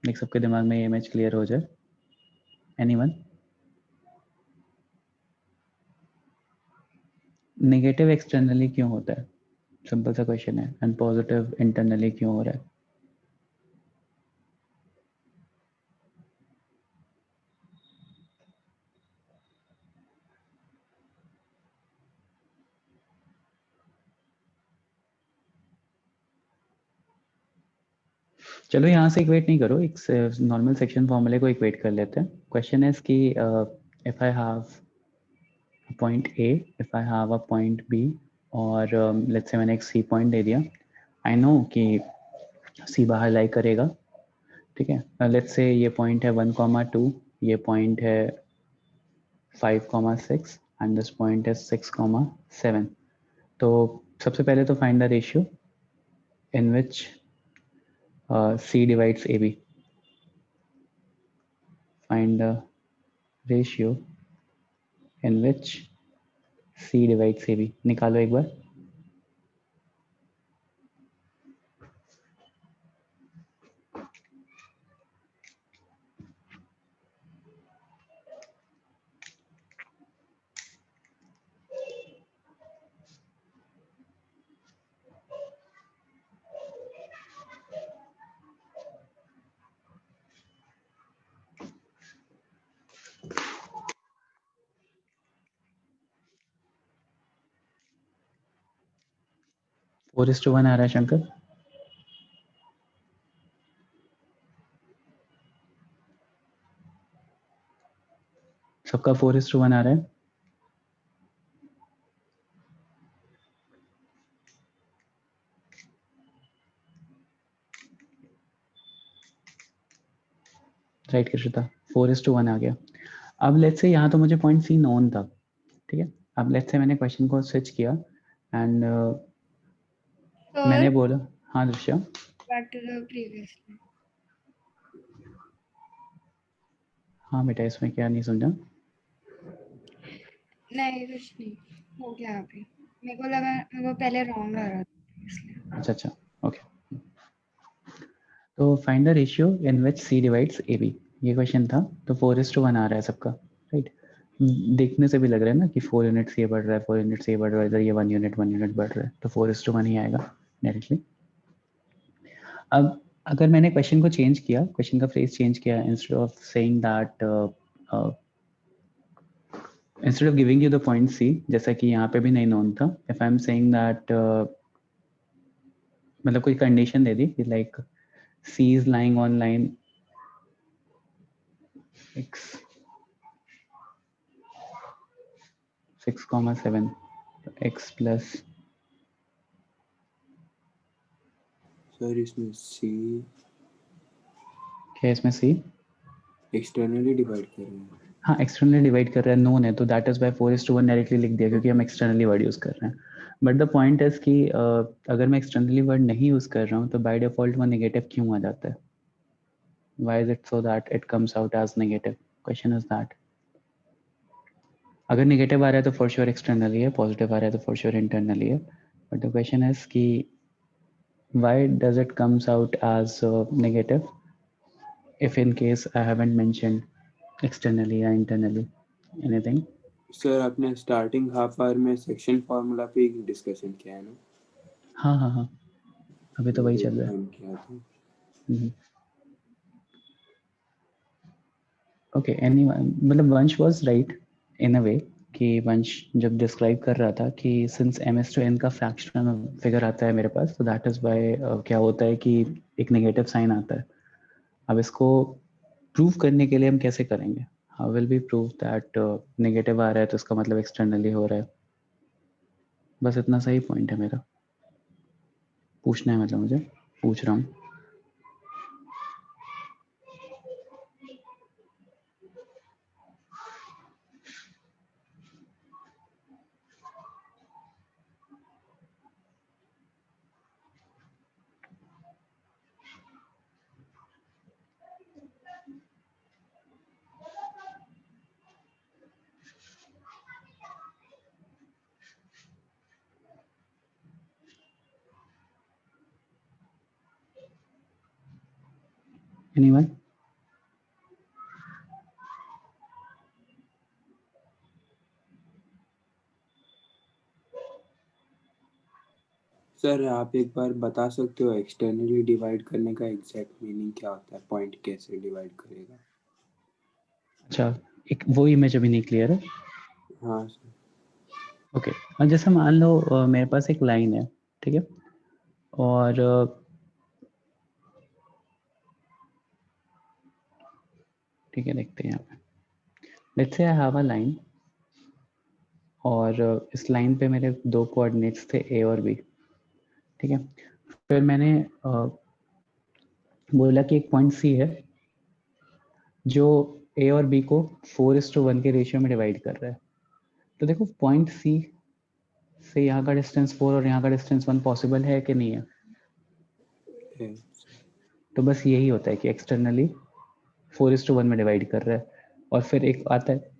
लाइक सबके दिमाग में ये इमेज क्लियर हो जाए। एनीवन? नेगेटिव एक्सटर्नली क्यों होता है, सिंपल सा क्वेश्चन है, एंड पॉजिटिव इंटरनली क्यों हो रहा है? चलो यहाँ से इक्वेट नहीं करो, एक नॉर्मल सेक्शन फॉर्मूले को इक्वेट कर लेते हैं। क्वेश्चन है कि if I have point A, if I have a point B, और लेट्स से मैंने एक C पॉइंट दे दिया। आई नो कि C बाहर लाई करेगा, ठीक है। लेट्स से ये पॉइंट है 1,2, ये पॉइंट है 5,6 एंड दिस पॉइंट है 6,7। तो सबसे पहले तो find the ratio in which C divides AB. Find the ratio in which C divides AB. निकालो एक बार। फोर इज टू वन आ रहा है शंकर। सबका 4:1 आ रहा है। राइट कृषिता, 4:1 आ गया। अब लेट्स से यहाँ तो मुझे पॉइंट C नोन था, ठीक है। अब लेट्स से मैंने क्वेश्चन को स्विच किया एंड मैंने बोला, हाँ दृश्या, Back to the previous slide. हाँ बेटा इसमें क्या नहीं समझा? नहीं कुछ नहीं हो गया अभी, मेरे को लगा मेरे को पहले रॉन्ग आ रहा था इसलिए। अच्छा ओके। तो find the ratio in which C divides AB, ये क्वेश्चन था। तो 4:1 आ रहा है सबका, राइट। देखने से भी लग रहा है ना कि 4 यूनिट से ये बढ़ रहा है, 4 यूनिट से ये बढ़ रहा है, इधर ये 1 यूनिट बढ़ रहा है, तो 4:1 ही आएगा डायरेक्टली। अब अगर मैंने क्वेश्चन को चेंज किया, क्वेश्चन का फ्रेज चेंज किया, instead of saying that, instead of giving you the point C, जैसा कि यहाँ पे भी नहीं नोन था, if I am saying that, मतलब कोई कंडीशन दे दी कि like C is lying on line X 6,7, X plus, sir इसमें C क्या इसमें C एक्सटर्नली डिवाइड कर रहे हैं। हाँ एक्सटर्नली डिवाइड कर रहा है, नोन है, तो दैट इज बाय 4:1 डायरेक्टली लिख दिया क्योंकि हम एक्सटर्नली वर्ड यूज कर रहे हैं। बट द पॉइंट इज कि अगर मैं एक्सटर्नली वर्ड नहीं यूज कर रहा हूँ तो बाय डिफॉल्ट वो नेगेटिव क्यों आ जाता है? Why is it so that it comes out as negative? Question is that. अगर negative आ रहा है तो for sure externally है, positive आ रहा है तो for sure internally है. But the question is कि why does it comes out as negative if in case I haven't mentioned externally or internally anything? Sir आपने स्टार्टिंग हाफ आवर में section formula पे discussion किया है ना? हाँ अभी तो वही चल रहा है. किया था. ओके मतलब वंश वाज राइट इन अ वे कि वंश जब डिस्क्राइब कर रहा था कि सिंस ms/n का फ्रैक्शनल फिगर आता है मेरे पास, तो दैट इज व्हाई क्या होता है कि एक नेगेटिव साइन आता है. अब इसको प्रूव करने के लिए हम कैसे करेंगे? How will be prove that negative आ रहा है तो इसका मतलब एक्सटर्नली हो रहा है? बस इतना सही पॉइंट है मेरा. पूछना है मतलब मुझे, पूछ रहा हूँ. Anyone? सर आप एक बार बता सकते हो एक्सटर्नली डिवाइड करने का एग्जैक्ट मीनिंग क्या होता है? पॉइंट कैसे डिवाइड करेगा? अच्छा, एक वो इमेज अभी नहीं क्लियर है. हाँ सर. ओके और जैसे मान लो मेरे पास एक लाइन है, ठीक है, और ठीक है देखते हैं यहाँ पे. Let's say I have a line और इस लाइन पे मेरे दो कोऑर्डिनेट्स थे a और b, ठीक है. फिर मैंने बोला कि एक पॉइंट c है जो a और b को 4:1 के रेशियो में डिवाइड कर रहा है. तो देखो पॉइंट c से यहाँ का डिस्टेंस 4 और यहाँ का डिस्टेंस 1 पॉसिबल है कि नहीं है? तो बस यही होता है कि एक्सटर्नली 4:1 में डिवाइड कर रहा है, और फिर एक आता है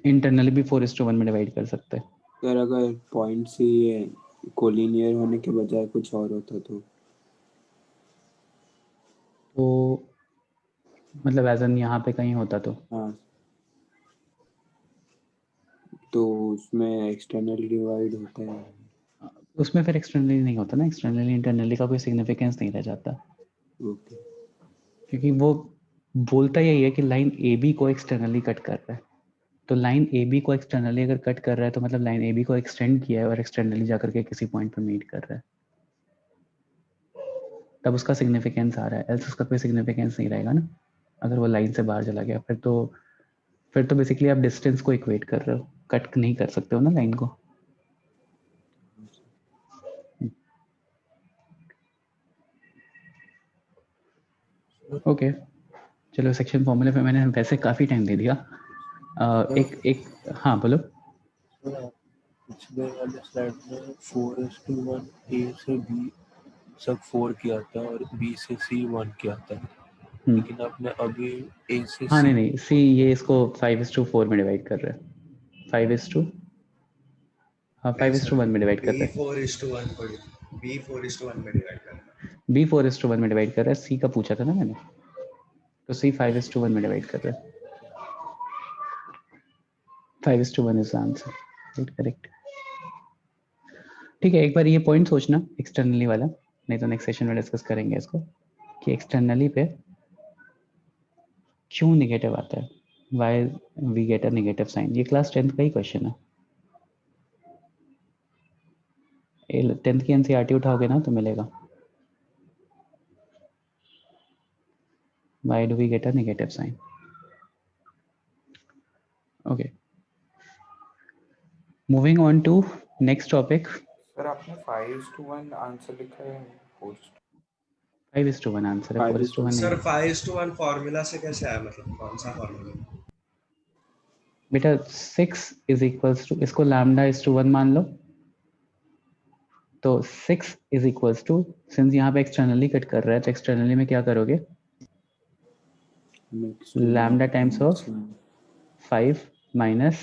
इंटरनली भी 4:1 में डिवाइड कर सकते हैं. सर अगर पॉइंट से ये कोलिनियर होने के बजाय कुछ और होता तो मतलब एज एन यहाँ पे कहीं होता तो? हाँ, तो उसमें एक्सटर्नली डिवाइड होता है. उसमें फिर एक्सटर्नली नहीं होता ना, एक्सटर्नली इंटरनली का कोई सिग्निफिकेंस नहीं रह जाता. ओके. क्योंकि वो बोलता यही है कि लाइन ए बी को एक्सटर्नली कट कर रहा है. तो लाइन ए बी को एक्सटर्नली अगर कट कर रहा है तो मतलब लाइन ए बी को एक्सटेंड किया है और एक्सटर्नली जाकर के किसी पॉइंट पे मीट कर रहा है, तब उसका सिग्निफिकेंस आ रहा है. एल्स उसका कोई सिग्निफिकेंस नहीं रहेगा ना अगर वो लाइन से बाहर चला गया. फिर तो बेसिकली आप डिस्टेंस को इक्वेट कर रहे हो, कट नहीं कर सकते हो ना लाइन को. ओके चलो, सेक्शन फॉर्मूले पे मैंने वैसे काफ़ी टाइम दे दिया. एक हाँ बोलो. पिछले वाले स्लाइड में 4:1 ए से बी सब 4 किया था और बी से सी 1 किया था, लेकिन आपने अभी ए से हाँ सी नहीं सी ये इसको 5:4 में डिवाइड कर रहा है. 5:1 में डिवाइड कर रहा है. B 4:1 में डिवाइड कर रहा है. B 4:1 में डिवाइड कर रहा है. सी का पूछा था ना मैंने, तो सी 5:1 में डिवाइड कर रहा है. 5:1 is the answer. Right, correct. ठीक है, एक बार ये पॉइंट सोचना एक्सटर्नली वाला, नहीं तो नेक्स्ट सेशन में डिस्कस करेंगे इसको कि एक्सटर्नली पे क्यों नेगेटिव आता है, why we get a negative sign. ये क्लास 10th का ही क्वेश्चन है. 10th की एनसीईआरटी उठाओगे ना तो मिलेगा. Why do we get a negative sign? Okay. Moving on to next topic. Sir आपने 5:1 आंसर लिखा है 5:1 आंसर है, 4:1 सर नहीं. 5:1 फॉर्मूला से कैसे आया, मतलब कौन सा फॉर्मूला? बेटा 6 इज इक्वल्स टू, इसको λ/1 मान लो, तो 6 इज इक्वल्स टू, सिंस यहाँ पे एक्सटर्नली कट कर रहा है तो एक्सटर्नली में क्या करोगे, Next to lambda times of 5 minus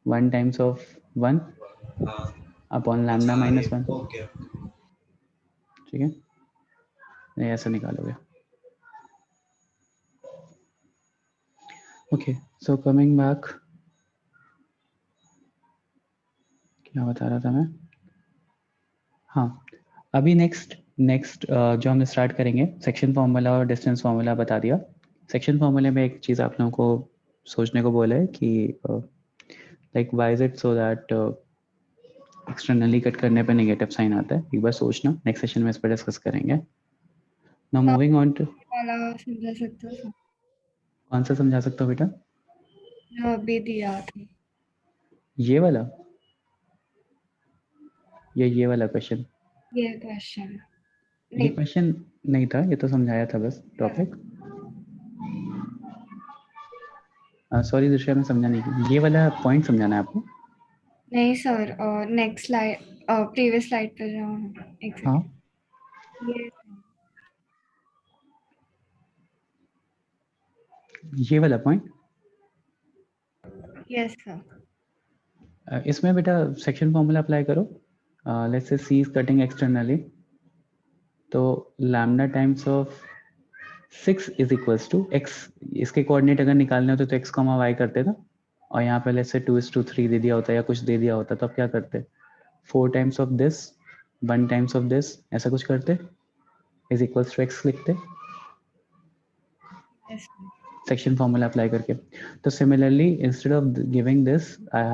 1 times of 1 upon lambda minus 1। Okay ठीक है, नहीं ऐसा निकालोगे। ओके, सो कमिंग बैक, क्या बता रहा था मैं? हाँ, अभी नेक्स्ट जो हम स्टार्ट करेंगे, सेक्शन फार्मूला और डिस्टेंस फार्मूला बता दिया। सेक्शन फार्मूले में एक चीज़ आप लोगों को सोचने को बोला है कि like why is it so that externally cut करने पे नेगेटिव साइन आता है, एक बार सोचना, नेक्स्ट सेशन में इस पर डिस्कस करेंगे। नाउ मूविंग ऑन टू, वाला समझा सकते हो? कौन सा समझा सकते हो बेटा? जो अभी दिया था, ये वाला या ये वाला क्वेश्चन? ये क्वेश्चन ये क्वेश्चन नहीं था, ये तो समझाया था बस टॉपिक। सॉरी दृश्या, मैं समझा नहीं, ये वाला पॉइंट समझाना है आपको? नहीं sir, next slide, previous slide पे जाओ। एक हाँ, सेकंड, ये वाला पॉइंट। Yes sir. इसमें बेटा सेक्शन फॉर्मूला अप्लाई करो। Let's say C is cutting externally, तो lambda times of 6 is equals to x, इसके कोऑर्डिनेट अगर निकालने होते तो x, y करते ना, और यहाँ पे लेट्स से 2:3 दे दिया होता या कुछ दे दिया होता तो अब क्या करते? 4 times of this, 1 times of this, ऐसा कुछ करते, इज इक्वल्स टू x लिखते सेक्शन फॉर्मूला अप्लाई करके। तो similarly instead of giving this I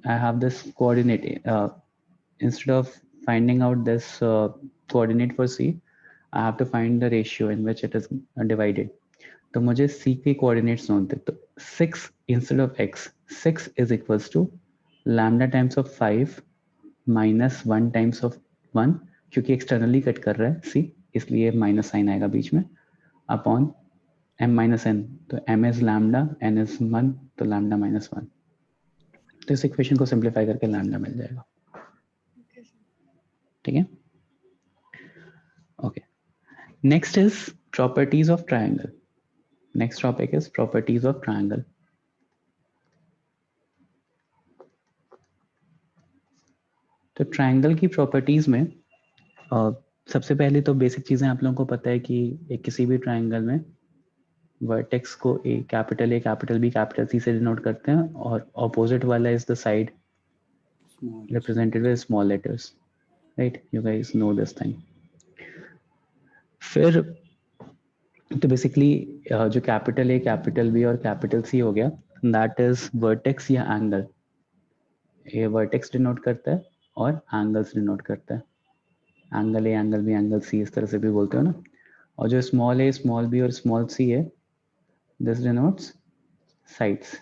have this coordinate, instead of finding out this coordinate for c, I have to find the ratio in which it is divided. तो मुझे c के coordinates ढूंढते, तो 6 instead of x, 6 is equals to lambda times of 5 minus 1 times of 1, क्योंकि externally cut कर रहा है c, इसलिए माइनस साइन आएगा बीच में, अपॉन m minus n, तो m is lambda, n is 1, तो lambda minus 1। तो इस इक्वेशन को सिंप्लीफाई करके लैम्डा मिल जाएगा। ठीक है, okay. Next is properties of triangle. Next topic is properties of triangle. तो ट्रायंगल की प्रॉपर्टीज में सबसे पहले तो बेसिक चीजें आप लोगों को पता है कि किसी भी ट्रायंगल में वर्टेक्स को कैपिटल बी कैपिटल सी से डिनोट करते हैं, और ऑपोजिट वाला is the side represented with small letters, right? You guys know this thing. फिर तो बेसिकली जो कैपिटल ए, कैपिटल बी और कैपिटल सी हो गया, दैट इज वर्टेक्स या एंगल। ये वर्टेक्स डिनोट करता है और एंगल्स डिनोट करता है, angle A, angle B, angle C, इस तरह से भी बोलते हो ना। और जो स्मॉल ए, स्मॉल बी और स्मॉल सी है, this denotes sides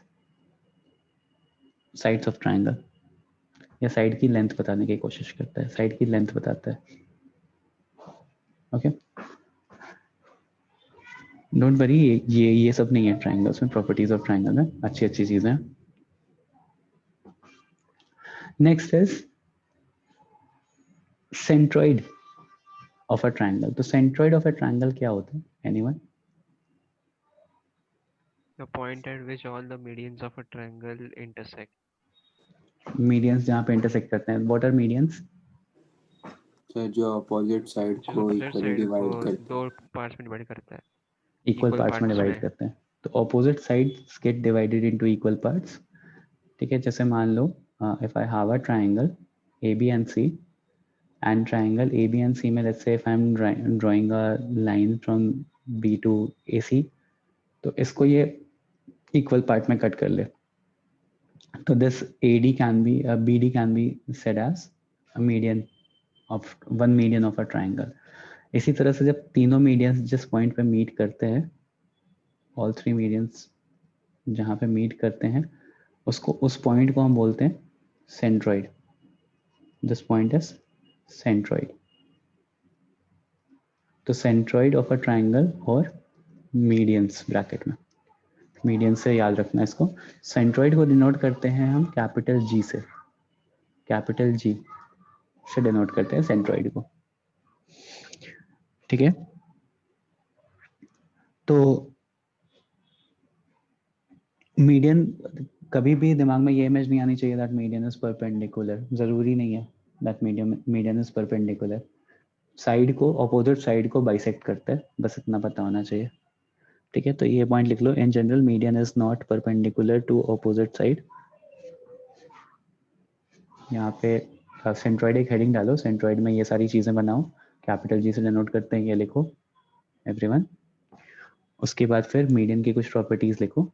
of triangle, या साइड की लेंथ बताने की कोशिश करता है, साइड की लेंथ बताता है। ओके, डोंट वरी, ये सब नहीं है ट्राइंगल्स में, प्रॉपर्टीज ऑफ ट्राइंगल में अच्छी चीजें। Next is centroid of a triangle. तो सेंट्रॉइड ऑफ अ ट्राइंगल क्या होता है? Anyone? The point at which all the medians of a triangle intersect. Medians जहाँ पे इंटरसेक्ट करते हैं। What are medians? सर जो अपोजिट साइड को इक्वली डिवाइड करते हैं, दो पार्ट्स में डिवाइड करता है, इक्वल पार्ट्स में डिवाइड करते हैं। तो opposite sides get divided into equal parts. ठीक है, जैसे मान लो if I have a triangle A B and C, and triangle A B and C में let's say if I am drawing a line from B to A C, तो इसको ये equal part में कट कर ले, तो this AD can be BD can be said as a median of one median of a triangle. इसी तरह से जब तीनों मीडियंस जिस पॉइंट पे मीट करते हैं, ऑल थ्री मीडियंस जहाँ पे मीट करते हैं, उसको, उस पॉइंट को हम बोलते हैं centroid. This point is centroid. तो सेंट्रॉइड ऑफ अ ट्राइंगल और मीडियंस ब्रैकेट में, मीडियन से याद रखना इसको। सेंट्रॉइड को डिनोट करते हैं हम कैपिटल G से, कैपिटल G से डिनोट करते हैं सेंट्रॉइड को। ठीक है, तो मीडियन, कभी भी दिमाग में ये इमेज नहीं आनी चाहिए दैट मीडियन इज परपेंडिकुलर, जरूरी नहीं है that median is perpendicular. Side को, अपोजिट साइड को बाइसेक्ट करता है, बस इतना पता होना चाहिए। ठीक है, तो ये पॉइंट लिख लो, in general median is not perpendicular to opposite side. यहाँ पे सेंट्रॉइड एक हेडिंग डालो, सेंट्रॉइड में ये सारी चीजें बनाओ, कैपिटल जी से डिनोट करते हैं, ये लिखो एवरीवन। उसके बाद फिर मीडियन की कुछ प्रॉपर्टीज लिखो।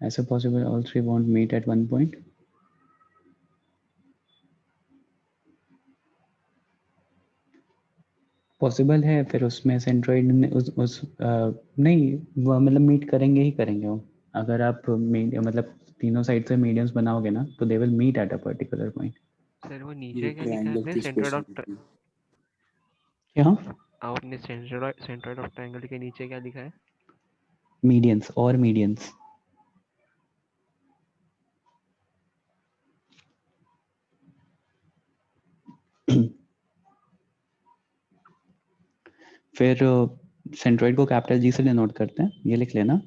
ऐसे possible all three won't meet at one point. Possible है, फिर उसमें सेंट्रॉइड ने नहीं मतलब मीट करेंगे ही करेंगे वो। अगर आप मतलब तीनों साइड से मीडियंस बनाओगे ना तो they will meet at a particular point. Sir वो ये नीचे क्या लिखा है ट्रायंगल आपने, की सेंट्रोइड ऑफ स्पेशलिटी। क्या? आपने सेंट्रोइड ऑफ ट्रायंगल के नीचे क्या लिखा है? मीडियंस और मीडियंस। फिर सेंट्रॉइड को कैपिटल जी से डिनोट करते हैं, ये लिख लेना।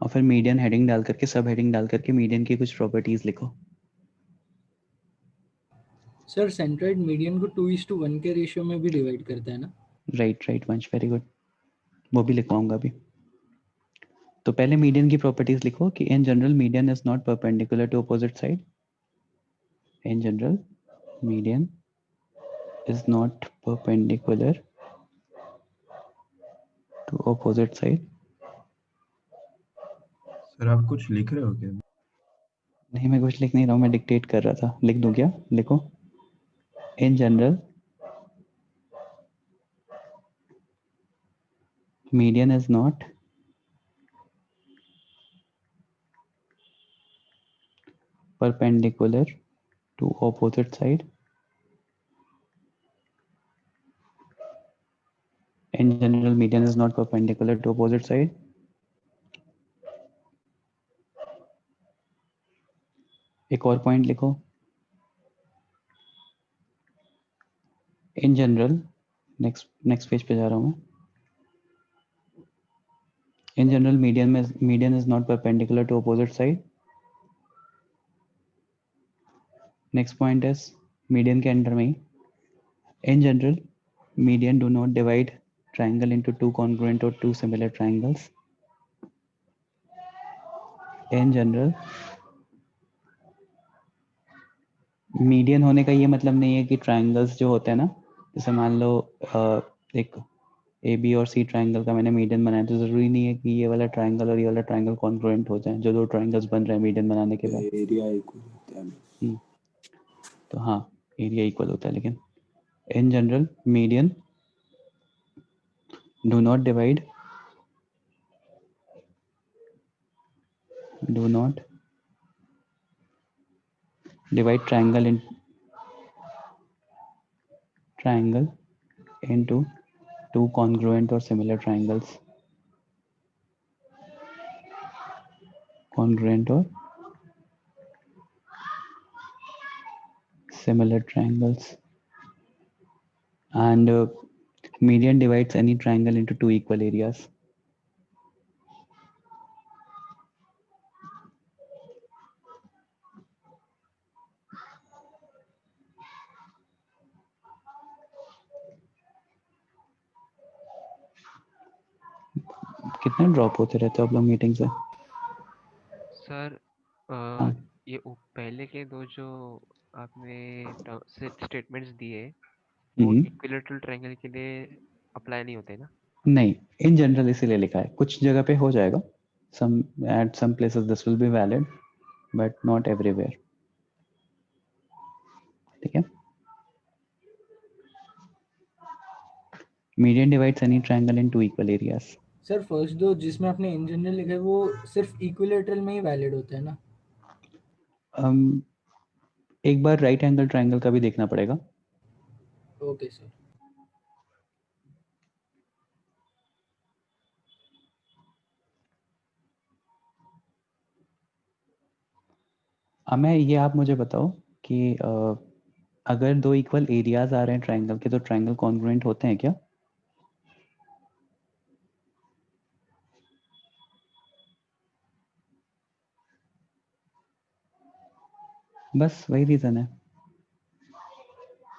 और फिर मीडियन हेडिंग डाल करके, सब हेडिंग डाल करके मीडियन की कुछ प्रॉपर्टीज लिखो। सर सेंट्रॉइड मीडियन को 2:1 के रेशियो में भी डिवाइड करता है ना? राइट वंश, वेरी गुड, वो भी लिखवाऊंगा अभी। तो पहले मीडियन की प्रॉपर्टीज लिखो कि in general median is not perpendicular to opposite side. In general median is not perpendicular to opposite side. Sir आप कुछ लिख रहे हो क्या? नहीं, मैं कुछ लिख नहीं रहा हूँ, मैं डिक्टेट कर रहा था। लिख दूं क्या? लिखो, इन general median is not perpendicular to opposite side. In general, median is not perpendicular to opposite side. एक और पॉइंट लिखो, इन जनरल, नेक्स्ट पेज पे जा रहा हूँ मैं। In general median is not perpendicular to opposite side. Next point is median के under में ही, in general median do not divide triangle into two congruent or two similar triangles. In general, median होने का ये मतलब नहीं है कि ट्रायंगल्स जो होते हैं ना, जैसे मान लो एक ए बी और सी ट्रायंगल का मैंने मीडियन बनाया, तो जरूरी नहीं है कि ये वाला ट्रायंगल और ये वाला ट्रायंगल कॉन्ग्रुएंट हो जाए, जो दो ट्रायंगल्स बन रहे हैं मीडियन बनाने के बाद। एरिया इक्वल होता है। तो हाँ, एरिया इक्वल होता है, लेकिन इन general median do not divide triangle into two congruent or similar triangles. Congruent or similar triangles. And median divides any triangle into two equal areas. कितने ड्रॉप होते रहते हो आप लोग मीटिंग से? सर ये पहले के दो जो आपने स्टेटमेंट्स दिए वो इक्विलैटरल ट्रायंगल के लिए अप्लाई नहीं होते ना? नहीं, इन जनरल इसीलिए लिखा है, कुछ जगह पे हो जाएगा, at some places this will be valid but not everywhere. ठीक है, median divides any triangle in two equal areas. Sir first दो जिसमें आपने इन जनरल लिखा है वो सिर्फ इक्विलैटरल में ही वैलिड होता है ना? एक बार राइट एंगल ट्रायंगल का भी देखना पड़ेगा। Okay sir. अब मैं ये, आप मुझे बताओ कि अगर दो इक्वल एरियाज आ रहे हैं ट्रायंगल के, तो ट्रायंगल कॉन्ग्रुएंट होते हैं क्या? बस वही रीजन है।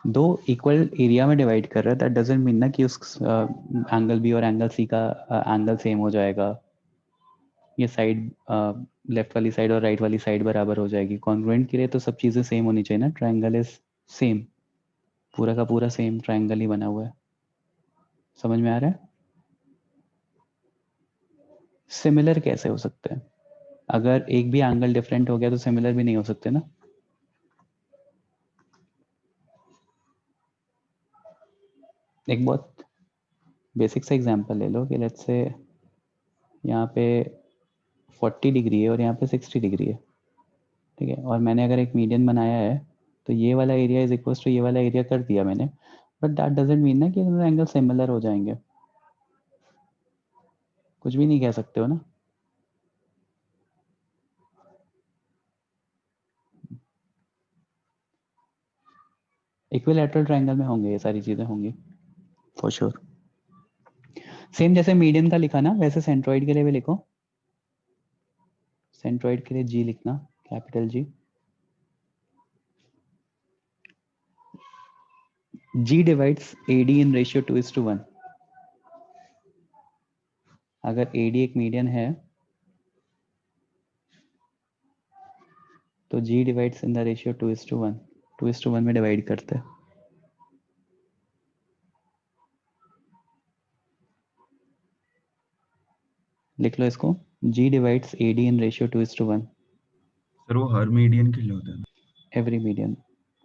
दो इक्वल एरिया में डिवाइड कर रहा है, दैट डजंट मीन ना कि उस एंगल बी और एंगल सी का एंगल सेम हो जाएगा, ये साइड लेफ्ट वाली साइड और राइट वाली साइड बराबर हो जाएगी। कॉन्ग्रुएंट के लिए तो सब चीज़ें सेम होनी चाहिए ना, ट्रायंगल इज सेम, पूरा का पूरा सेम ट्रायंगल ही बना हुआ है। समझ में आ रहा है? सिमिलर कैसे हो सकते हैं? अगर एक भी एंगल डिफरेंट हो गया तो सिमिलर भी नहीं हो सकते ना। एक बहुत बेसिक सा एग्जांपल ले लो कि लेट्स से यहाँ पे 40 डिग्री है और यहाँ पे 60 डिग्री है, ठीक है, और मैंने अगर एक मीडियन बनाया है तो ये वाला एरिया इज इक्वल टू ये वाला एरिया कर दिया मैंने, बट दैट डजंट मीन ना कि दोनों एंगल सिमिलर हो जाएंगे। कुछ भी नहीं कह सकते हो ना। इक्विलैटरल ट्रायंगल में होंगे ये सारी चीजें होंगी फॉर श्योर। सेम जैसे मीडियन का लिखा ना, वैसे सेंट्रॉइड के लिए भी लिखो। सेंट्रॉइड के लिए जी लिखना, capital G. G divides AD in ratio 2:1। अगर AD एक मीडियन है तो G divides in the ratio 2:1, 2:1 में डिवाइड करते हैं। लिख लो इसको, G divides AD in ratio 2:1। Sir वो हर मीडियन के लिए होता है? एवरी मीडियन,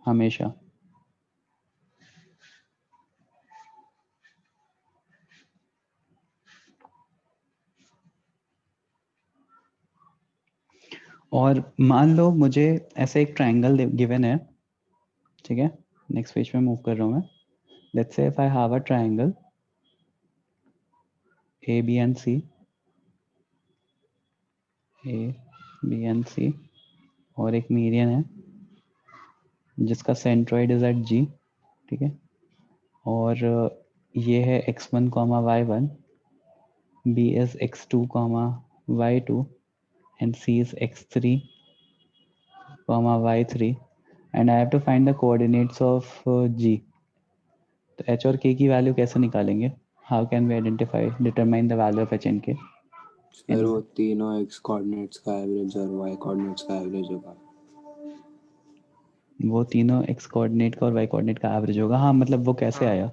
हमेशा। और मान लो मुझे ऐसे एक ट्रायंगल गिवन है, ठीक है, नेक्स्ट पेज में मूव कर रहा हूँ मैं। Let's say if I have a triangle A B and C, A B and C, और एक मीडियन है जिसका सेंट्रॉइड इज एट G, ठीक है, और ये है x1, y1, B is x2, y2, and C is x3, y3, and I have to find the coordinates of G। तो h और k की वैल्यू कैसे निकालेंगे? How can we identify, determine the value of h and k? Sir वो तीनों x coordinates का average और y coordinates का एवरेज होगा। वो तीनों x कोऑर्डिनेट का और y कोऑर्डिनेट का एवरेज होगा। हाँ, मतलब वो कैसे आया?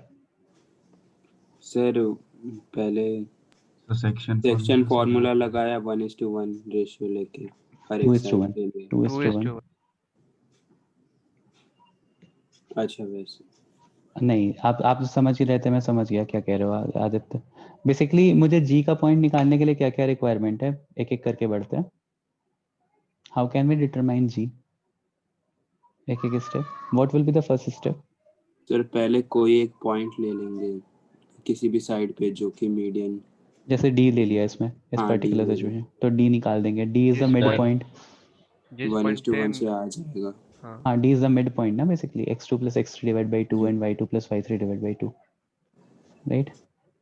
सर पहले तो सेक्शन फॉर्मूला लगाया 1:1 रेशियो लेके हर एक साइड के लिए। 2:1। अच्छा वैसे नहीं, आप समझ ही रहे थे, मैं समझ गया क्या कह रहे हो आदित्य। बेसिकली मुझे जी का पॉइंट निकालने के लिए क्या क्या रिक्वायरमेंट है, एक एक करके बढ़ते हैं। हाउ कैन वी डिटरमाइन जी? एक एक step. What will be the first step? Sir पहले कोई एक पॉइंट ले लेंगे किसी भी साइड पे जो कि मीडियन, जैसे डी ले लिया इसमें, इस हाँ, पर्टिकुलर सिचुएशन, तो डी निकाल देंगे। D is the mid point. 1:1 से आ जाएगा। हाँ, D is the mid point ना basically, x2 + x3 divide by 2 and y2 + y3 divide by 2, right?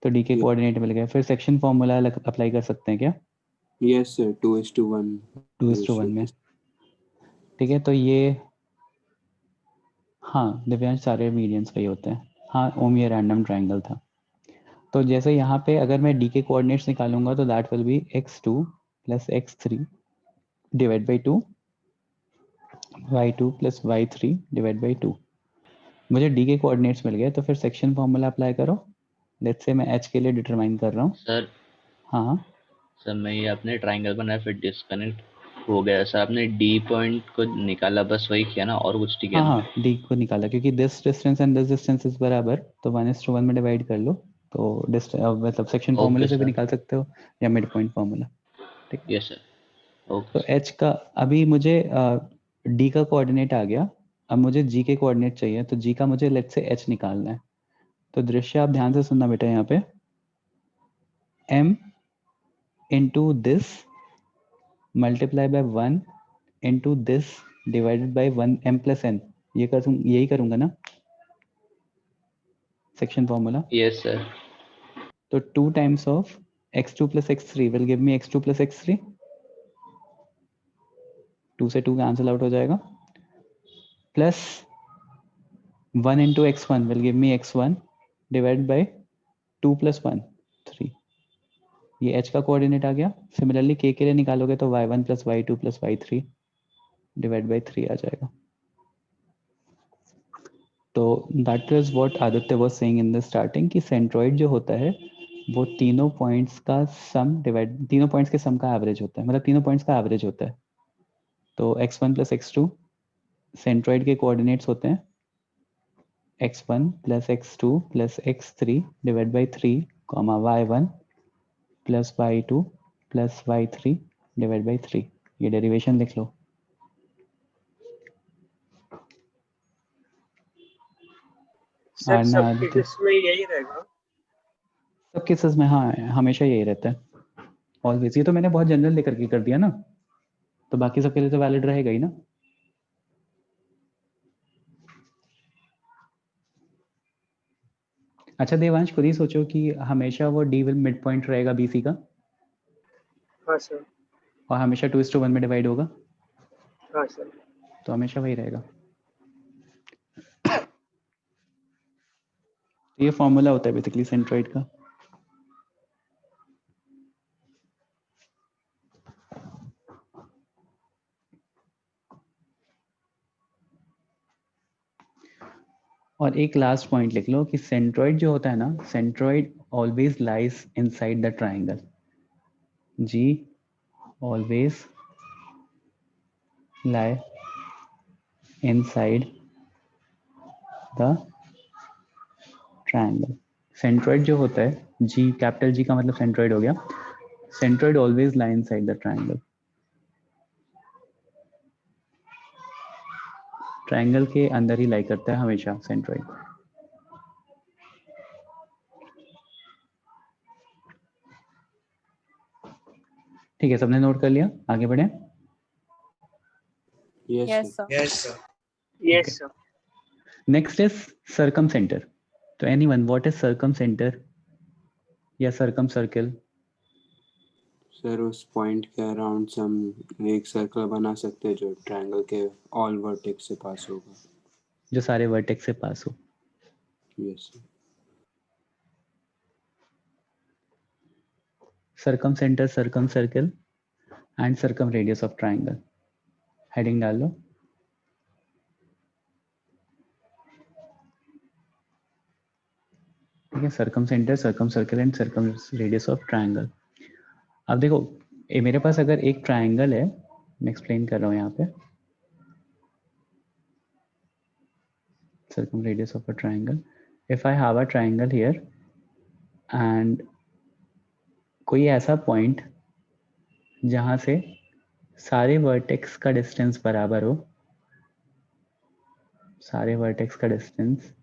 तो डी के कोऑर्डिनेट मिल गए। फिर सेक्शन फॉर्मूला अप्लाई कर सकते हैं क्या? यस सर, 2:1 2:1 में, ठीक है। तो ये, हाँ दिव्यांश, सारे मीडियंस का ही होते हैं। हाँ ओम, ये रैंडम ट्रायंगल था। तो जैसे यहाँ पे अगर मैं डी के कोऑर्डिनेट्स निकालूंगा तो that will B x2 + x3 divide by 2, y2 + y3 divide by 2। मुझे डी के कोऑर्डिनेट्स मिल गए, तो फिर सेक्शन फॉर्मूला अप्लाई करो। लेट्स से मैं h के लिए डिटरमाइन कर रहा हूँ। सर हाँ सर, मैं ये आपने ट्रायंगल बनाया फिर डिस्कनेक्ट हो गया सर, आपने डी पॉइंट को निकाला, बस वही किया ना, और कुछ ठीक है? हाँ, डी को निकाला क्योंकि this distance and this distance is बराबर, तो 1:1 में डिवाइड कर लो। तो मतलब सेक्शन फॉर्मूले से भी निकाल सकते हो या मिड पॉइंट फॉर्मूला, ठीक है। Yes sir, okay. तो h का अभी मुझे d का कोऑर्डिनेट आ गया, अब मुझे g के कोऑर्डिनेट चाहिए, तो g का मुझे लेट्स से h निकालना है। तो दृश्य आप ध्यान से सुनना बेटा, यहाँ पे m into this multiply by 1 into this divided by 1 m plus n, यही करूंगा ना सेक्शन फॉर्मूला? Yes sir. तो 2 times of x2 + x3 will give me x2 + x3, 2 से 2 कैंसिल आउट हो जाएगा, plus 1 into x1 will give me x1 divided by 2 plus 1 3. ये h का coordinate आ गया. सिमिलरली k के लिए निकालोगे तो y1 plus y2 plus y3 divide by 3 आ जाएगा. तो that is what Aditya was saying in the starting कि सेंट्रॉइड जो होता है वो तीनों पॉइंट्स का सम डिवाइड, तीनों पॉइंट्स के सम का एवरेज होता है, मतलब तीनों पॉइंट्स का एवरेज होता है. तो x1 plus x2 सेंट्रॉइड के कोऑर्डिनेट्स होते हैं x1 plus x2 plus x3 divide by 3 comma y1 plus y2 plus y3 divide by 3. ये डेरिवेशन लिख लो. सर सब केसेस में यही रहेगा. सब केसेस में हाँ हमेशा यही रहता है ऑलवेज. ये तो मैंने बहुत जनरल लेकर के कर दिया ना, तो बाकी सबके लिए तो वैलिड रहेगा ही ना. अच्छा देवांश, खुद ही सोचो कि हमेशा वो डी विल मिड पॉइंट रहेगा बीसी का. हाँ सर. और हमेशा 2:1 में डिवाइड होगा. हाँ सर. तो हमेशा वही रहेगा. ये फॉर्मूला होता है बेसिकली सेंट्रॉइड का. और एक लास्ट पॉइंट लिख लो कि सेंट्रॉइड जो होता है ना, centroid always lies inside the triangle. G always lie inside the triangle. Centroid जो होता है जी, कैपिटल जी का मतलब सेंट्रॉइड हो गया. Centroid always lie inside the triangle. Triangle के अंदर ही लाई करता है हमेशा सेंट्रॉइड. ठीक है, सबने नोट कर लिया, आगे बढ़े. Yes sir. Yes sir. Yes sir. Next is circum centre. तो anyone, what is circum centre या सर्कम सर्कल? सर उस पॉइंट के अराउंड हम एक सर्कल बना सकते हैं जो ट्रायंगल के ऑल वर्टेक्स से पास होगा. जो सारे वर्टेक्स से पास हो. Yes sir. Circum centre, circum circle and circum radius of triangle. Heading डाल लो. ठीक है, circum centre, circum circle and circum radius of triangle. अब देखो मेरे पास अगर एक ट्राइंगल है, मैं एक्सप्लेन कर रहा हूँ यहाँ पे. Circum radius of a triangle. If I have a triangle here and कोई ऐसा पॉइंट जहाँ से सारे वर्टेक्स का डिस्टेंस बराबर हो, सारे वर्टेक्स का डिस्टेंस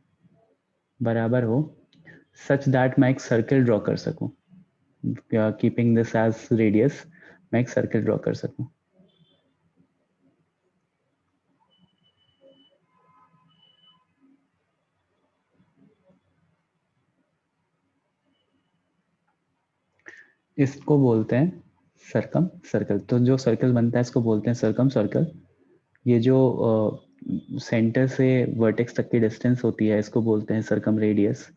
बराबर हो, सच दैट मैं एक सर्कल ड्रॉ कर सकूं. कीपिंग दिस एज रेडियस, मैं एक सर्कल ड्रॉ कर सकूं. इसको बोलते हैं सर्कम सर्कल. तो जो सर्कल बनता है इसको बोलते हैं सर्कम सर्कल. ये जो सेंटर से वर्टेक्स तक की डिस्टेंस होती है इसको बोलते हैं circum radius.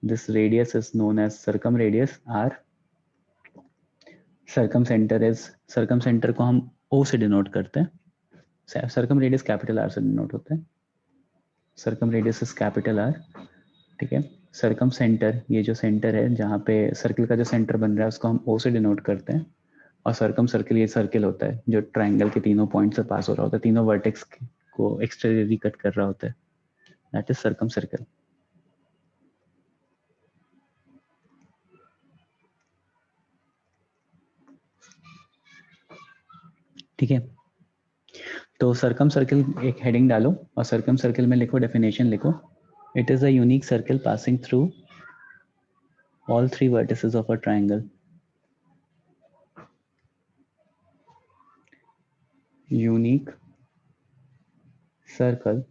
This radius is known as circum radius R. Circum centre is, circum centre को हम O से डिनोट करते हैं. सर्कम रेडियस कैपिटल आर से डिनोट होता है. Circum radius is capital R. ठीक है. सर्कम सेंटर, ये जो सेंटर है जहाँ पे सर्कल का जो सेंटर बन रहा है उसको हम O से डिनोट करते हैं. और सर्कम सर्कल ये सर्कल होता है जो ट्राइंगल के तीनों पॉइंट से पास हो रहा होता है, तीनों वर्टेक्स को एक्सटेरियरली कट कर रहा होता है. That is circum circle. ठीक है. तो सर्कम सर्कल एक हेडिंग डालो और सर्कम सर्कल में लिखो, डेफिनेशन लिखो. It is a unique circle passing through all three vertices of a triangle. Unique circle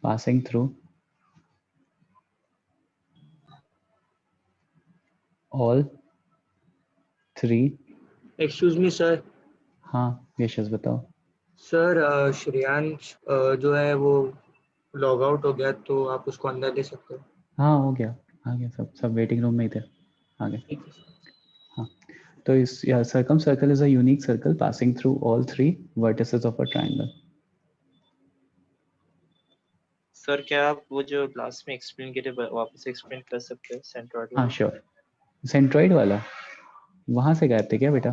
passing through all three excuse me sir. हाँ यशस बताओ। सर श्रेयांश जो है वो लॉग आउट हो गया, तो आप उसको अंदर ले सकते हो। हाँ हो गया, आ गया, सब वेटिंग रूम में ही थे, आ गए। ठीक है सर। हाँ तो इस circum circle is a unique circle passing through all 3 vertices of a triangle. Sir क्या आप वो जो लास्ट में एक्सप्लेन किए थे वापस एक्सप्लेन कर सकते हैं सेंट्रॉइड हाँ वाला? श्योर। सेंट्रॉइड वाला वहां से गए थे क्या बेटा?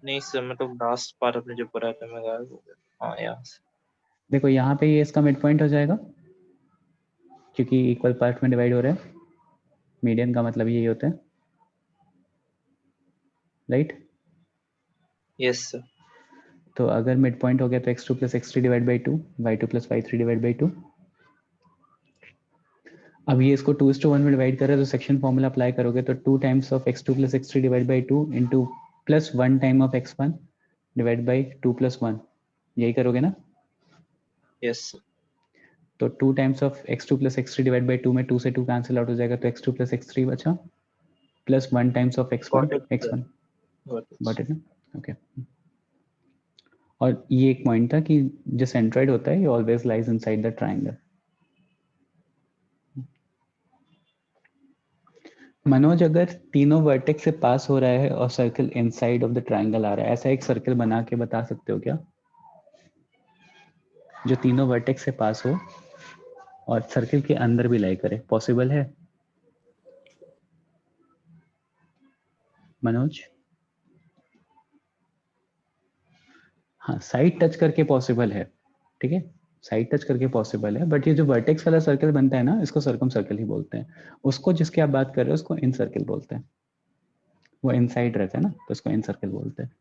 नहीं सर, मतलब लास्ट पार्ट आपने जो पढ़ाया था मैं गायब हो गया। हाँ यहाँ से देखो यहाँ पे ये इसका मिड पॉइंट हो जाएगा क्योंकि इक्वल पार्ट में डिवाइड हो रहे हैं। मीडियन का मतलब यही होता है, राइट? Yes sir. तो अगर मिड पॉइंट हो गया तो x2 plus x3 divide by 2, y2 plus y3 divide by 2। अब ये इसको 2:1 में डिवाइड कर रहे हैं तो सेक्शन फॉर्मूला अप्लाई करोगे तो 2 times of x2 plus x3 divide by 2 into plus 1 time of x1 divide by 2 plus 1, यही करोगे ना? Yes sir. तो 2 times of x2 plus x3 divide by 2 में 2 से 2 कैंसिल आउट हो जाएगा तो x2 प्लस x3 बचा plus 1 times of x1 got it ना? ओके। और ये एक पॉइंट था कि जो सेंट्रॉइड होता है ये always lies inside the triangle. Manoj अगर तीनों वर्टेक्स से पास हो रहा है और circle inside of the triangle आ रहा है, ऐसा एक सर्कल बना के बता सकते हो क्या जो तीनों वर्टेक्स से पास हो और सर्कल के अंदर भी लाई करे? पॉसिबल है मनोज? हाँ साइड टच करके पॉसिबल है, ठीक है, साइड टच करके पॉसिबल है, बट ये जो वर्टेक्स वाला सर्कल बनता है ना इसको सर्कम सर्कल ही बोलते हैं। उसको जिसकी आप बात कर रहे हो उसको इन सर्कल बोलते हैं, वो इनसाइड रहता है ना तो उसको इन सर्कल बोलते हैं।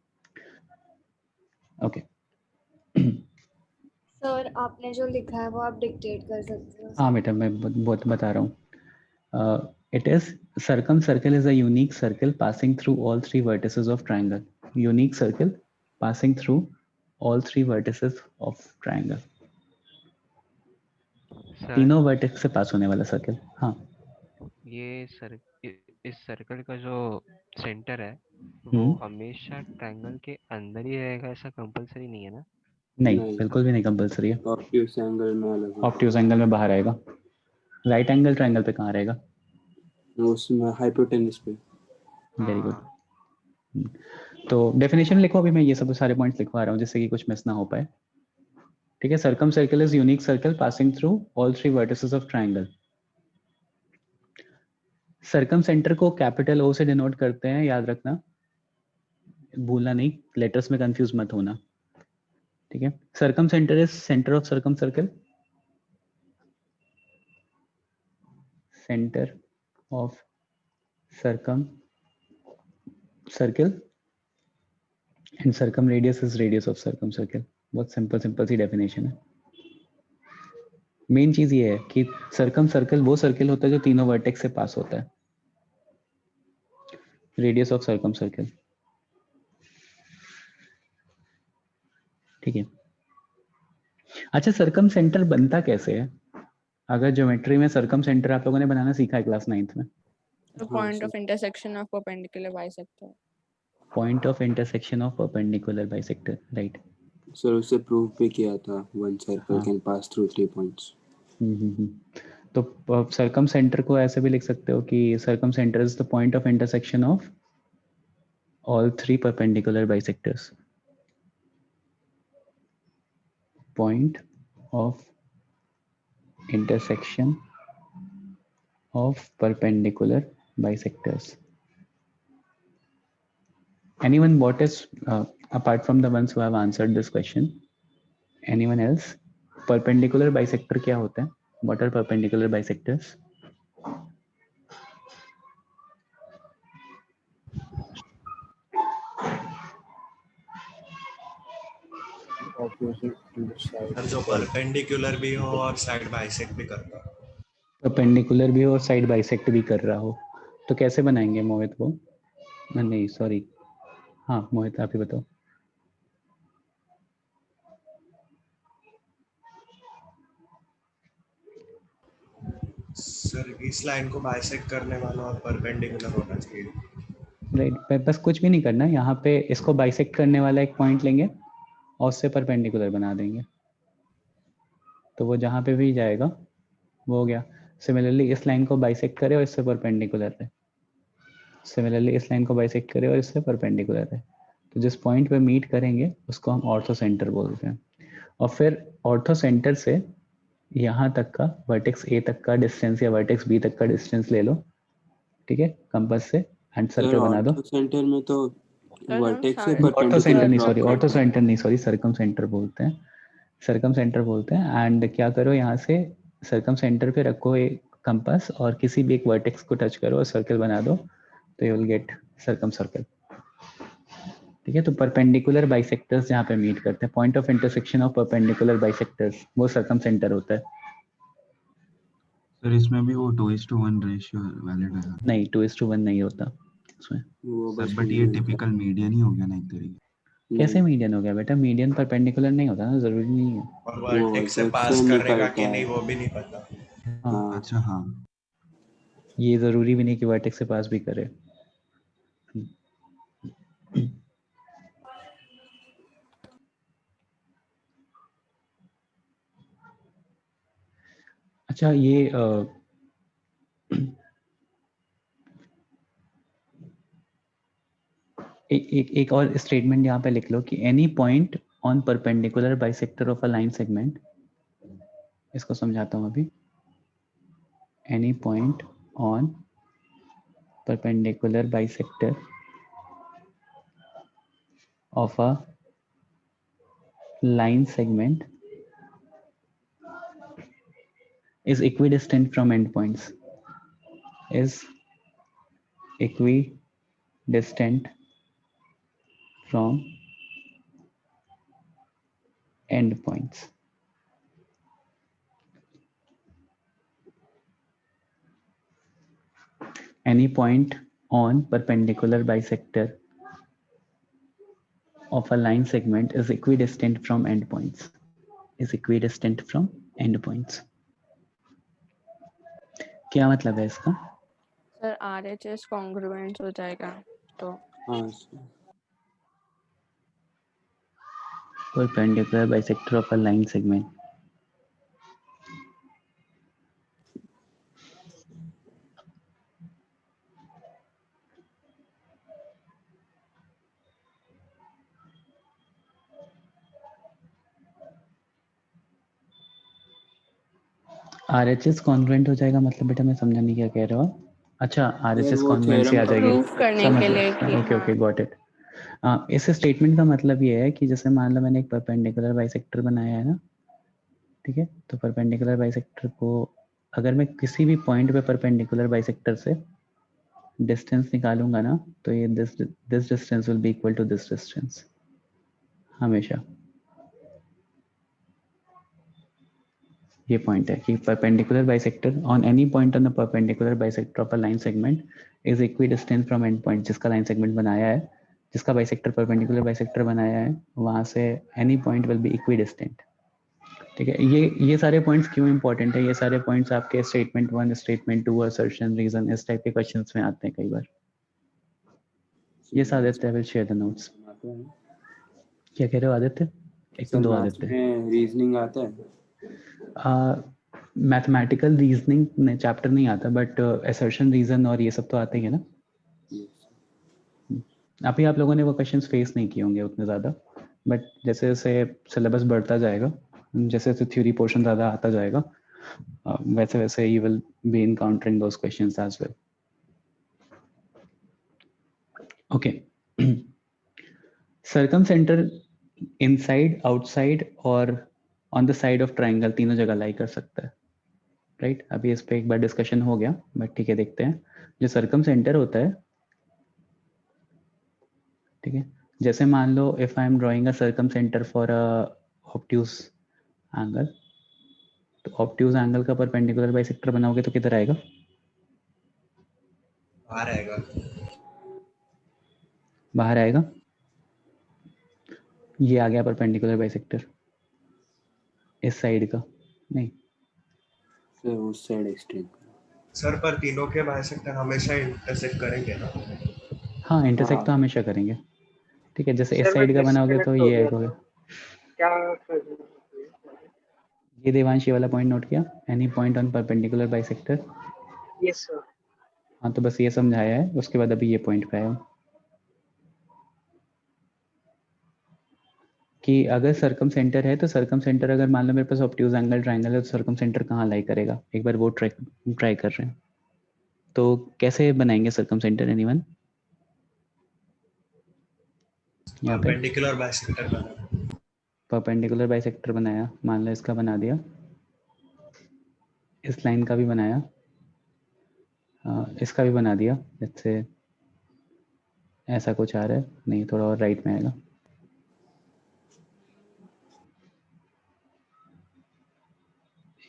ओके सर आपने जो लिखा है वो आप डिक्टेट कर सकते हो? हाँ बेटा मैं बहुत बता रहा हूँ। It is circum circle is a unique circle passing through all 3 vertices of triangle. Unique circle passing through all 3 vertices of triangle. तीनों वर्टेक्स से पास होने वाला सर्कल। हाँ ये इस सर्कल का जो सेंटर है वो हमेशा ट्रायंगल के अंदर ही रहेगा, ऐसा कंपलसरी नहीं है ना? नहीं बिल्कुल भी नहीं कंपलसरी है। ऑब्ट्यूज एंगल में अलग ऑब्ट्यूज एंगल में बाहर आएगा। राइट एंगल ट्रायंगल पे कहाँ रहेगा? उसमें हाइपोटेन्यूज पे। Very good. तो डेफिनेशन लिखो, अभी मैं ये सब सारे पॉइंट्स लिखवा रहा हूँ जिससे कि कुछ मिस ना हो पाए, ठीक है? Circum circle is unique circle passing through all 3 vertices of triangle. Circum centre को कैपिटल O से डिनोट करते हैं, याद रखना, भूलना नहीं, लेटर्स में कंफ्यूज मत होना, ठीक है? Circum centre is centre of circum circle, centre of circum circle and circum radius is radius of circum circle. बहुत सिंपल सी डेफिनेशन है। मेन चीज ये है कि सर्कम सर्कल वो सर्कल होता है जो तीनों वर्टेक्स से पास होता है। रेडियस ऑफ सर्कम सर्कल, ठीक है? अच्छा सर्कम सेंटर बनता कैसे है? अगर ज्योमेट्री में सर्कम सेंटर आप लोगों ने बनाना सीखा है क्लास 9th में? Point of intersection of perpendicular bisector. Point of intersection of perpendicular bisector, right? Sir उससे प्रूव भी किया था, one circle can pass through 3 points. तो सर्कम सेंटर को ऐसे भी लिख सकते हो कि circum centre is the point of intersection of all 3 perpendicular bisectors. Point of intersection of perpendicular bisectors. Anyone, what is apart from the ones who have answered this question, anyone else? Perpendicular bisector क्या होता है? What are perpendicular bisectors? Sir जो perpendicular भी हो और side bisect भी करता हो। परपेंडिकुलर भी हो और साइड बाइसेक्ट भी कर रहा हो, तो कैसे बनाएंगे मोहित वो? नहीं सॉरी, हाँ मोहित आप ही बताओ। सर इस लाइन को बाइसेक्ट करने वाला और परपेंडिकुलर होना चाहिए। राइट, बस कुछ भी नहीं करना, यहाँ पे इसको बाइसेक्ट करने वाला एक पॉइंट लेंगे और उससे परपेंडिकुलर बना देंगे, तो वो जहाँ पे भी जाएगा वो हो गया। सिमिलरली इस लाइन को बाइसेक्ट करे और इससे परपेंडिकुलर है, सिमिलरली इस लाइन को बाइसेक्ट करे और इससे परपेंडिकुलर है, तो जिस पॉइंट पे मीट करेंगे उसको हम ऑर्थो सेंटर बोलते हैं। और फिर ऑर्थो सेंटर से यहाँ तक का वर्टेक्स ए तक का डिस्टेंस या वर्टेक्स बी तक का डिस्टेंस ले लो, ठीक है, कंपास से, एंड सर्कल बना दो। ऑर्थो सेंटर में तो वर्टेक्स से ऑर्थो सेंटर नहीं, सॉरी, परपेंडिकुलर ऑर्थो सेंटर नहीं, सॉरी, सर्कम सेंटर बोलते हैं, सर्कम सेंटर बोलते हैं। एंड क्या करो, यहाँ से सर्कम सेंटर पे रखो एक कंपास और किसी भी एक वर्टेक्स को टच करो और सर्कल बना दो, तो you will get circum circle, ठीक है। तो परपेंडिकुलर बाइसेक्टर्स जहाँ पे मीट करते हैं, point of intersection of perpendicular bisectors, वो सर्कम सेंटर होता है। सर इसमें भी वो 2:1 रेशियो वैलिड है? नहीं, 2:1 नहीं होता इसमें। सर बट ये टिपिकल मीडियन ही हो गया ना एक तरीके। कैसे मीडियन हो गया बेटा? मीडियन परपेंडिकुलर नहीं होता ना, जरूरी नहीं है। और वर्टेक्स से पास करेगा कि नहीं वो भी नहीं पता। हाँ, अच्छा हाँ, ये जरूरी भी नहीं कि वर्टेक्स से पास भी करे। अच्छा, ये एक और स्टेटमेंट यहाँ पे लिख लो कि any point on perpendicular bisector of a line segment, इसको समझाता हूँ अभी। Any point on perpendicular bisector of a line segment is equidistant from endpoints, is equidistant from endpoints. Any point on perpendicular bisector of a line segment is equidistant from endpoints, is equidistant from endpoints. क्या मतलब है इसका? Sir RHS congruent हो जाएगा तो। हाँ perpendicular bisector of a line segment. RHS congruent हो जाएगा मतलब बेटा मैं समझा नहीं क्या कह रहे हो। अच्छा, RHS कॉन्ग्रुएंसी आ जाएगी, समझ गया। Okay okay, got it. इस स्टेटमेंट का मतलब ये है कि जैसे मान लो मैंने एक परपेंडिकुलर बाइसेक्टर बनाया है ना, ठीक है, तो परपेंडिकुलर बाइसेक्टर को अगर मैं किसी भी पॉइंट पे परपेंडिकुलर बाइसेक्टर से डिस्टेंस निकालूंगा ना, तो ये this distance will be equal to this distance हमेशा। ये पॉइंट है कि perpendicular bisector on any point on the perpendicular bisector of a line segment is equidistant from end point. जिसका लाइन सेगमेंट बनाया है, जिसका बाइसेक्टर परपेंडिकुलर बाइसेक्टर बनाया है, वहां से any point will be equidistant, ठीक है। ये सारे पॉइंट्स क्यों इंपॉर्टेंट है? ये सारे पॉइंट्स आपके स्टेटमेंट 1, स्टेटमेंट 2, असर्शन, रीजन, इस टाइप के क्वेश्चंस में आते हैं कई बार। ये Aditya will share the notes. क्या कह रहे हो आदित्य? एक तो दो आदित्य। रीजनिंग आता है? मैथमेटिकल रीजनिंग में चैप्टर नहीं आता, बट असर्शन, रीजन और ये सब तो आते ही है ना। अभी आप लोगों ने वो क्वेश्चंस फेस नहीं किए होंगे उतने ज़्यादा, बट जैसे जैसे सिलेबस बढ़ता जाएगा, जैसे जैसे थ्योरी पोर्शन ज़्यादा आता जाएगा, वैसे वैसे you will be encountering those questions as well. Okay, circumcentre inside, outside और on the side of triangle तीनों जगह लाई कर सकता है, राइट। अभी इस पे एक बार डिस्कशन हो गया, बट ठीक है, देखते हैं। जो सर्कम सेंटर होता है, ठीक है, जैसे मान लो if I am drawing a circumcentre for a obtuse angle, तो ऑब्ट्यूज एंगल का परपेंडिकुलर बाइसेक्टर बनाओगे तो किधर आएगा? बाहर आएगा। बाहर आएगा। ये आ गया परपेंडिकुलर बाइसेक्टर इस साइड का, नहीं सर उस साइड एक्सटेंड। सर पर तीनों के बाइसेक्टर हमेशा इंटरसेक्ट करेंगे ना? हाँ इंटरसेक्ट तो हमेशा करेंगे, ठीक है। जैसे इस सर साइड का बनाओगे तो डिस्कनेक्ट हो ये गया एक हो गया। था, क्या करना चाहिए? ये देवांशी वाला पॉइंट नोट किया, any point on perpendicular bisector. Yes sir. हाँ तो बस ये समझाया है, उसके बाद अभी ये पॉइंट पे आया कि अगर सर्कम सेंटर है तो सर्कम सेंटर, अगर मान लो मेरे पास ऑब्ट्यूज एंगल ट्राइंगल है तो सर्कम सेंटर कहाँ लाई करेगा, एक बार वो ट्राई कर रहे हैं। तो कैसे बनाएंगे सर्कम सेंटर एनीवन? यहाँ पे परपेंडिकुलर बाइसेक्टर बना, परपेंडिकुलर बाइसेक्टर बनाया, मान लो इसका बना दिया, इस लाइन का भी बनाया, इसका भी बना दिया। जैसे ऐसा कुछ आ रहा है, नहीं थोड़ा और राइट में आएगा।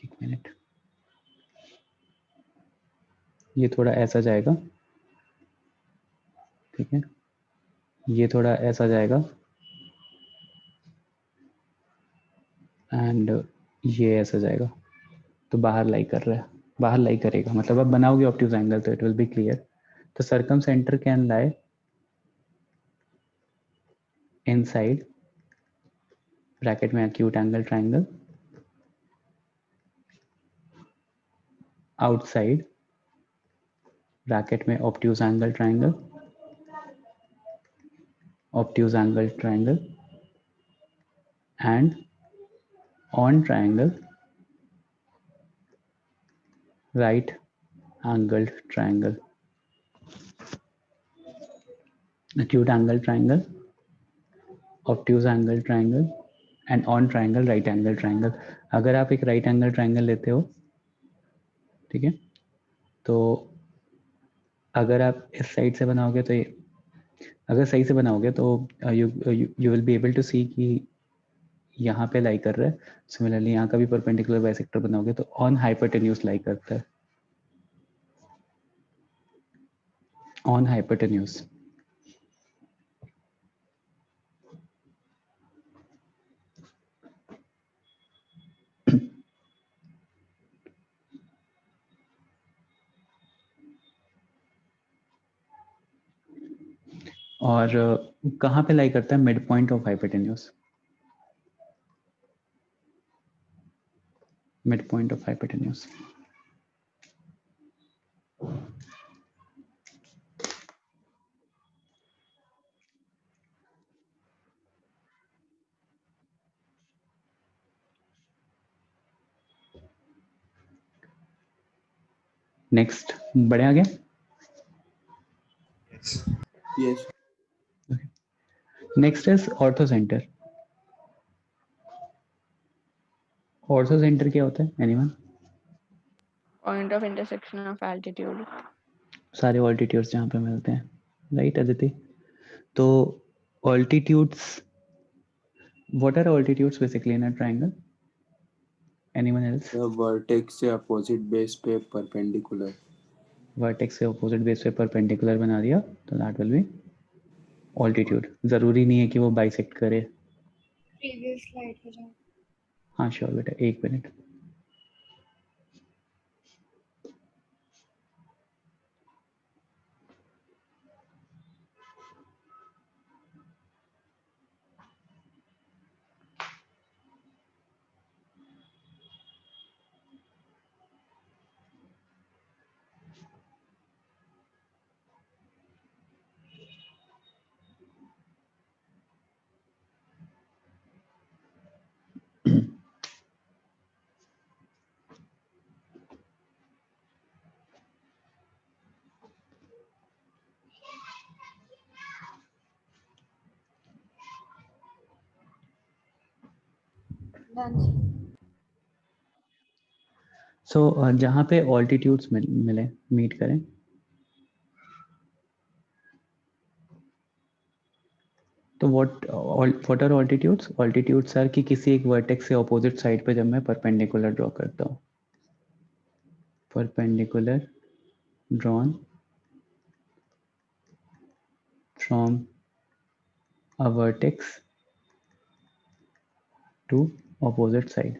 एक मिनट, ये थोड़ा ऐसा जाएगा, ठीक है, ये थोड़ा ऐसा जाएगा एंड ये ऐसा जाएगा। तो बाहर लाई कर रहा है, बाहर लाई करेगा, मतलब अब बनाओगे ऑब्ट्यूज एंगल तो इट विल बी क्लियर। तो circumcentre can lie inside bracket में acute angle triangle, outside bracket में obtuse angle triangle, obtuse angle triangle, and on triangle right angled triangle, acute angle triangle, obtuse angle triangle and on triangle right angle triangle। अगर आप एक right angle triangle लेते हो, ठीक है, तो अगर आप इस साइड से बनाओगे तो ये, अगर सही से बनाओगे तो you will be able to see कि यहाँ पे लाई कर रहा है। सिमिलरली यहाँ का भी परपेंडिकुलर बाइसेक्टर बनाओगे तो ऑन हाइपोटेन्यूज लाई करता है, ऑन हाइपोटेन्यूज। और कहाँ पे लाई करता है? Mid point of hypotenuse, mid point of hypotenuse. Next बढ़े आगे। Yes. Next is ortho centre. Ortho centre क्या होता है anyone? Point of intersection of altitude. सारे ऑल्टीट्यूड्स जहाँ पे मिलते हैं, राइट अदिति? तो altitudes, what are altitudes basically in a triangle? Anyone else? The vertex से opposite base पे perpendicular. वर्टेक्स से अपोजिट बेस पे परपेंडिकुलर बना दिया तो दैट विल बी ऑल्टीट्यूड। जरूरी नहीं है कि वो बाइसेक्ट करे। प्रीवियस स्लाइड पे जाओ। हाँ श्योर बेटा, एक मिनट। सो जहाँ पे ऑल्टीट्यूड्स मिले, मीट करें, तो what are altitudes? Altitudes are कि किसी एक वर्टेक्स से अपोजिट साइड पे जब मैं परपेंडिकुलर ड्रॉ करता हूँ, perpendicular drawn from a vertex to opposite side.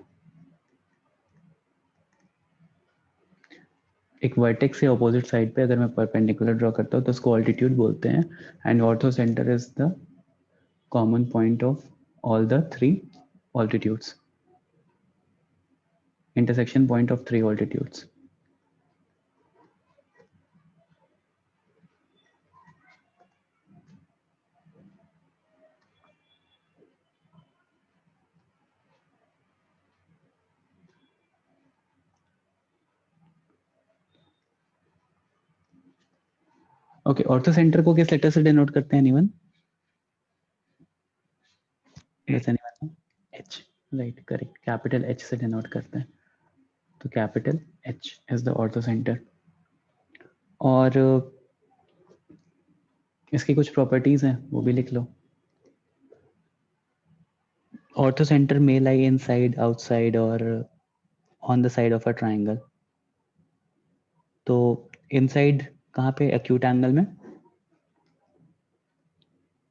एक वर्टेक्स से अपोजिट साइड पे अगर मैं परपेंडिकुलर ड्रॉ करता हूँ तो उसको ऑल्टीट्यूड बोलते हैं, and orthocentre is the common point of all the 3 altitudes, intersection point of 3 altitudes. Okay, orthocentre को किस लेटर से डिनोट करते हैं anyone? Does anyone know? H, right, correct, capital H से डिनोट करते हैं, तो capital H is the orthocentre. और इसकी कुछ प्रॉपर्टीज हैं, वो भी लिख लो। Orthocentre may lie inside, outside और on the side of a triangle। तो inside कहाँ पे? acute angle में,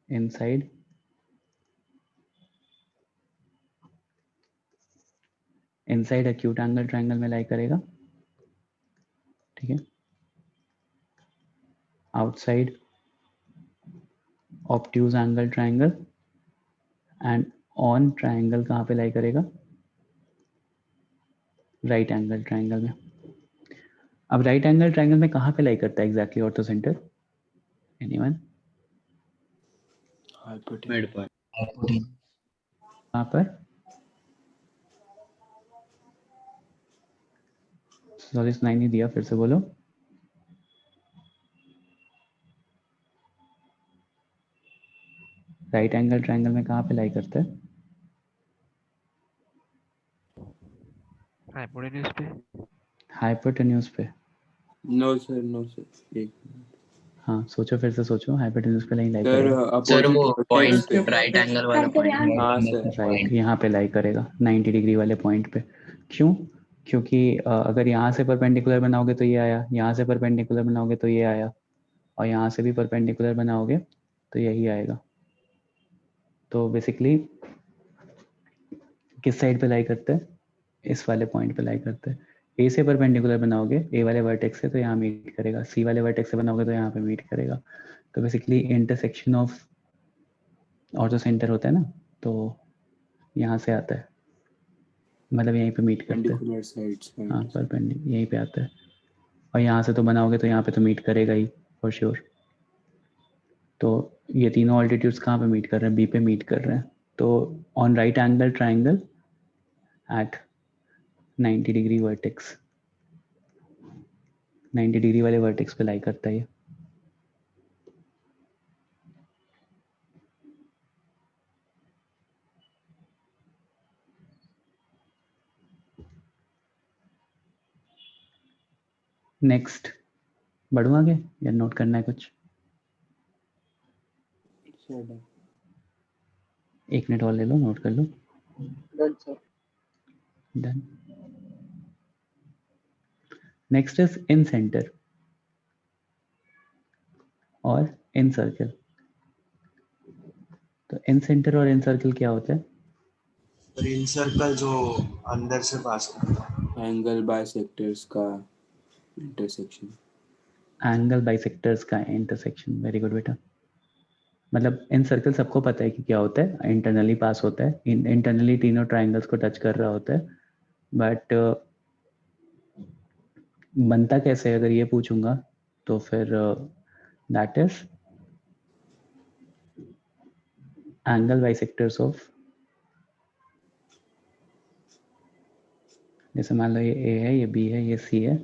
inside acute angle triangle में लाई करेगा, ठीक है। outside obtuse angle triangle and on triangle कहाँ पे लाई करेगा? राइट एंगल ट्राइंगल में। अब राइट एंगल ट्राइंगल में कहाँ पे लाई करता है exactly ortho centre? Anyone? Mid point. कहाँ पर? सॉरी सुनाई नहीं दिया, फिर से बोलो। राइट एंगल ट्राइंगल में कहाँ पे लाई करता है? हाइपोटेन्यूज पे। हाइपोटेन्यूज पे? नो सर, नो सर, एक हाँ सोचो, फिर से सोचो, हाइपोटेन्यूज पे लाई सर करेगा। सर वो अपोजिट पॉइंट पे। राइट एंगल वाला पॉइंट। हाँ सर, राइट, यहाँ पे लाई करेगा 90 डिग्री वाले पॉइंट पे। क्यों? क्योंकि अगर यहाँ से परपेंडिकुलर बनाओगे तो ये आया, यहाँ से परपेंडिकुलर बनाओगे तो ये आया, और यहाँ से भी परपेंडिकुलर बनाओगे तो यही आएगा। तो बेसिकली किस साइड पे लाई करते हैं? इस वाले पॉइंट पे लाई करते हैं। ए से परपेंडिकुलर बनाओगे ए वाले वर्टेक्स से तो यहाँ मीट करेगा, सी वाले वर्टेक्स से बनाओगे तो यहाँ पे मीट करेगा। तो basically intersection of ortho centre होता है ना, तो यहाँ से आता है, मतलब यहीं पे मीट करते हैं। परपेंडिकुलर साइड्स पे। हाँ परपेंडिकुलर यहीं पे आता है, और यहाँ से तो बनाओगे तो यहाँ पे तो मीट करेगा ही फॉर श्योर। तो ये तीनों ऑल्टीट्यूड्स कहाँ पे मीट कर रहे हैं? बी पे मीट कर रहे हैं। तो on right angle triangle at 90 degree vertex, 90 degree वाले वर्टेक्स पे लाई करता है ये। नेक्स्ट बढ़ू आगे या नोट करना है कुछ? एक मिनट और ले लो, नोट कर लो। Done. Next is incentre और इन सर्कल। तो इन सेंटर और इन सर्कल क्या होता है? इन सर्कल जो अंदर से पास करता है। एंगल बाइसेक्टर्स का इंटरसेक्शन। एंगल बाइसेक्टर्स का इंटरसेक्शन, वेरी गुड बेटा। मतलब इन सर्कल सबको पता है कि क्या होता है, इंटरनली पास होता है, इंटरनली तीनों ट्राइंगल्स को टच कर रहा होता है। बट बनता कैसे है अगर ये पूछूंगा तो फिर that is angle bisectors of, जैसे मान लो ये ए है, ये बी है, ये सी है।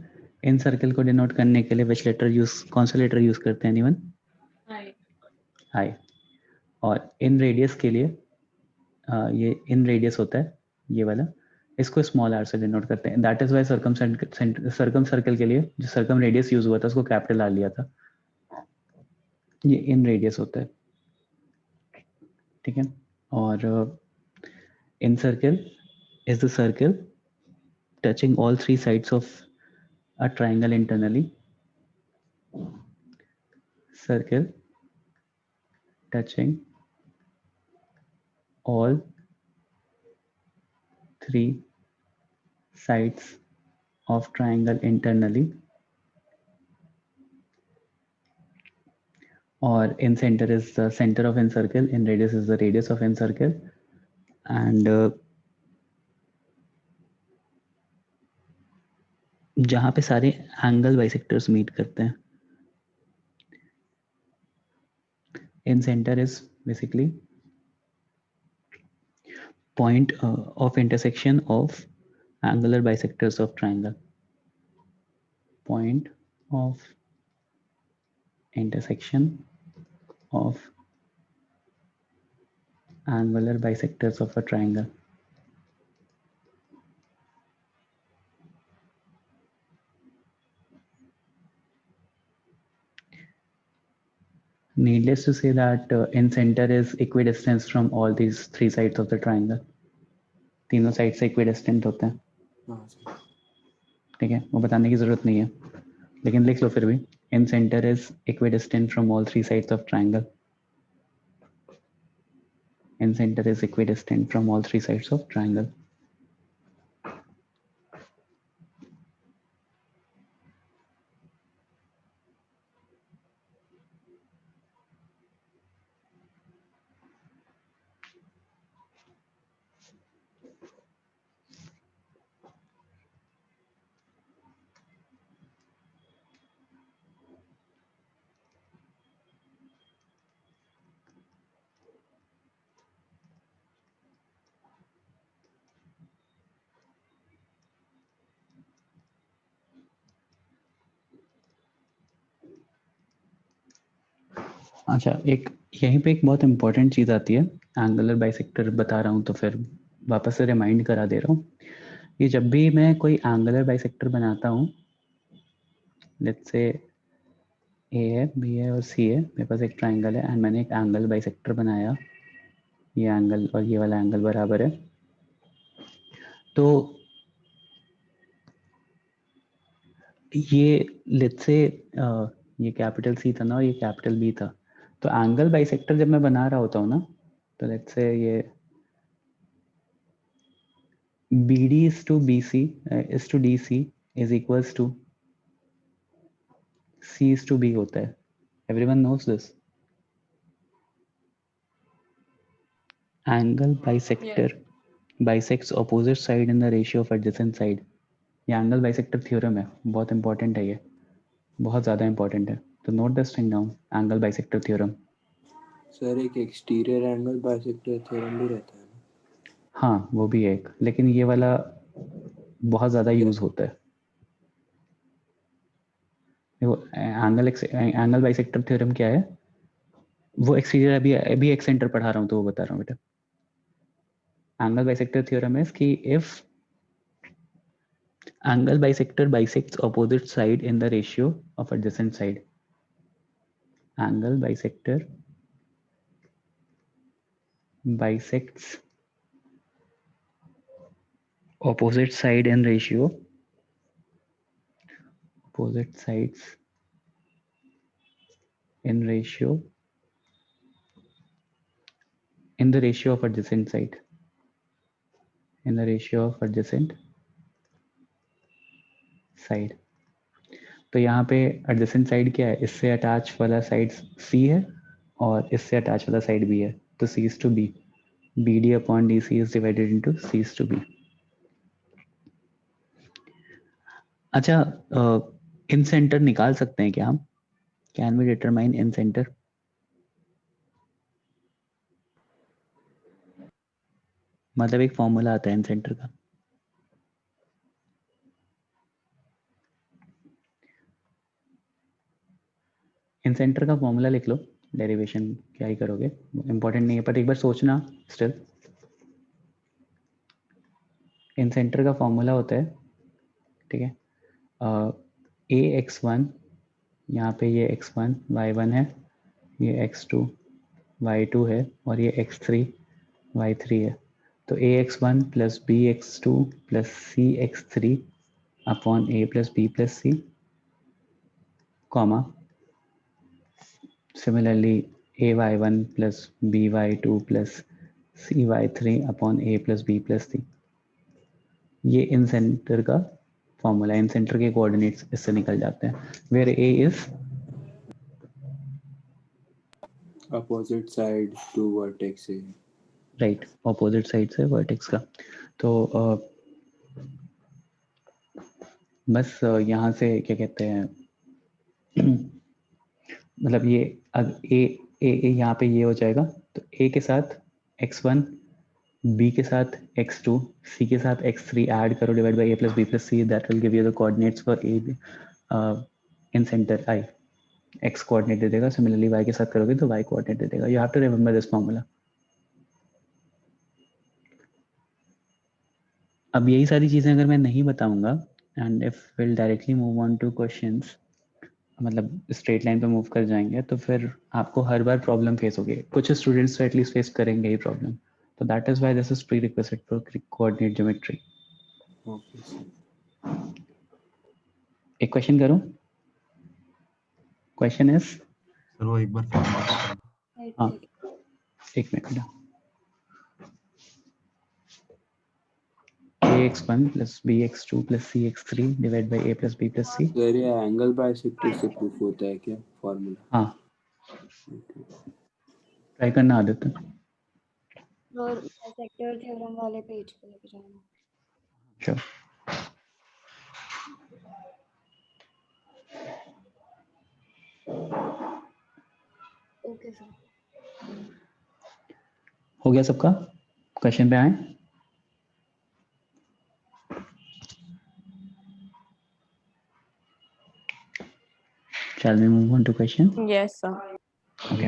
इन सर्कल को डिनोट करने के लिए विच लेटर यूज, कौन सा लेटर यूज करते हैं एनीवन? हाई। और इन रेडियस के लिए ये इन रेडियस होता है ये वाला, इसको स्मॉल आर से डिनोट करते हैं। That is why circum circle के लिए जो सर्कम रेडियस यूज हुआ था उसको कैपिटल आर लिया था। ये इन रेडियस होता है, ठीक है। और incircle is the circle touching all 3 sides of a triangle internally. Circle touching all 3 sides of triangle internally or in center is the center of incircle, in radius is the radius of incircle, and जहाँ पे सारे angle bisectors meet करते हैं, in center is basically point of intersection of angular bisectors of triangle. Point of intersection of angular bisectors of a triangle. Needless to say that in center is equidistant from all these three sides of the triangle. तीनों side से equidistant होते हैं, ठीक है, वो बताने की जरूरत नहीं है, लेकिन लिख लो फिर भी. In center is equidistant from all three sides of triangle. In center is equidistant from all three sides of triangle. अच्छा, एक यहीं पे एक बहुत इंपॉर्टेंट चीज़ आती है, एंगुलर बाइसेक्टर बता रहा हूँ तो फिर वापस से रिमाइंड करा दे रहा हूँ कि जब भी मैं कोई एंगुलर बाइसेक्टर बनाता हूँ, लेट्स से ए है, बी है और सी है, मेरे पास एक ट्राइंगल है एंड मैंने एक एंगल बाइसेक्टर बनाया, ये एंगल और ये वाला एंगल बराबर है, तो ये लेट्स से ये कैपिटल सी था ना और ये कैपिटल बी था, तो एंगल बाइसेक्टर जब मैं बना रहा होता हूँ ना, तो लेट्स से ये BD is to BC is to DC is equals to C is to B होता है. Everyone knows this. Angle bisector bisects opposite side in the ratio of adjacent side. ये एंगल बाइसेक्टर थ्योरम है, बहुत important है, ये बहुत ज़्यादा important है, तो note this thing down, angle bisector theorem. Sir एक एक्सटीरियर एंगल बाइसेक्टर थ्योरम भी रहता है ना? हाँ वो भी है एक, लेकिन ये वाला बहुत ज़्यादा यूज होता है. देखो एंगल बाइसेक्टर थ्योरम क्या है, वो एक्सटीरियर अभी एक सेंटर पढ़ा रहा हूँ तो वो बता रहा हूँ बेटा. एंगल बाइसेक्टर थ्योरम है कि if angle bisector bisects opposite side in the ratio of adjacent side. Angle bisector bisects opposite side in ratio, opposite sides in ratio, in the ratio of adjacent side, in the ratio of adjacent side. तो यहाँ पे adjacent side क्या है, इससे attach वाला side C है और इससे अटैच वाला साइड B है, तो C is to B, BD upon DC is divided into C is to B. अच्छा, इन सेंटर निकाल सकते हैं क्या हम, can we determine in centre? मतलब एक फॉर्मूला आता है इन सेंटर का, इन सेंटर का फॉर्मूला लिख लो, डेरिवेशन क्या ही करोगे, इंपॉर्टेंट नहीं है, पर एक बार सोचना स्टिल. इन सेंटर का फॉर्मूला होता है, ठीक है, AX1, यहाँ पे ये X1 Y1 है, ये X2 Y2 है और ये X3 Y3 है, तो AX1 plus BX2 plus CX3 upon A plus B plus C, comma similarly AY1 plus BY2 plus CY3 upon A plus B plus C. ये इन सेंटर का formula, in centre के coordinates इससे निकल जाते हैं, where A is opposite side to vertex है। Right, opposite side से vertex का। तो बस यहाँ से क्या कहते हैं मतलब ये अब ए यहाँ पे ये हो जाएगा, तो ए के साथ x1, बी के साथ x2, सी के साथ x3 ऐड करो, divide by a plus B plus C, that will give you the coordinates for a incentre I. x coordinate दे देगा, सिमिलरली y के साथ करोगे तो y कोऑर्डिनेट दे देगा। You have to remember this formula. अब यही सारी चीजें अगर मैं नहीं बताऊंगा and if will directly move on to questions, मतलब स्ट्रेट लाइन पे मूव कर जाएंगे, तो फिर आपको हर बार प्रॉब्लम फेस होगी। कुछ स्टूडेंट्स तो एटलीस्ट फेस करेंगे ही प्रॉब्लम, तो that is why this is pre requisite for coordinate geometry. एक क्वेश्चन करूं? क्वेश्चन इज सर वो एक बार फॉर्मूला। हाँ, एक minute. ax1 plus bx2 plus cx3 divide by a plus b plus c। Sir ये angle bisector से proof होता है क्या फॉर्मूला? हाँ, ट्राई करना आदत है। और बाइसेक्टर थ्योरम वाले पेज पे लेके जाना। श्योर। Okay sir. हो गया सबका? क्वेश्चन पे आए? Shall we move on to question? Yes, sir. Okay.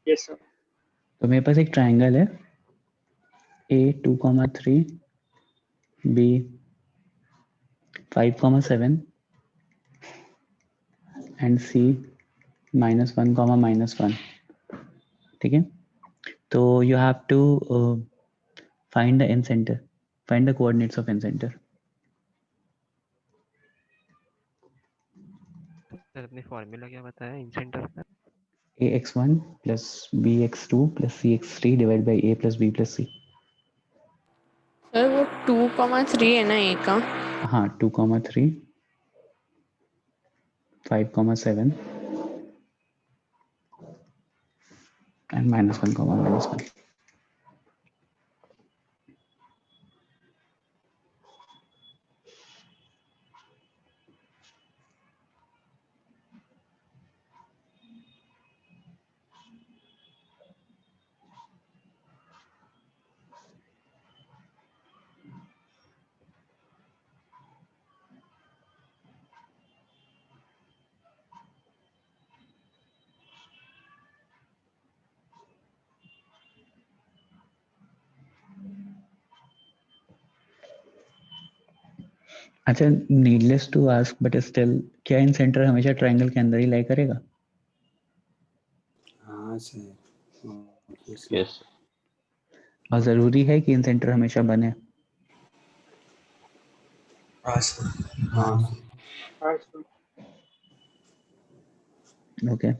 Yes, sir. तो मेरे पास एक ट्रायंगल है A 2,3, B 5,7 एंड C -1, ठीक है? तो you have to find the in-center, find the coordinates of in-center. Sir अपने फॉर्मूला क्या बताया इन सेंटर का? ax1 plus bx2 plus cx3 divide by a plus b plus c। Sir वो 2,3 है ना ए का? हाँ, 2,3, 5,7 and -1, अच्छा, needless to ask but still, क्या इन सेंटर हमेशा ट्रायंगल के अंदर ही लाई करेगा? हाँ सर। यस। और जरूरी है कि इन सेंटर हमेशा बने? हाँ। ओके।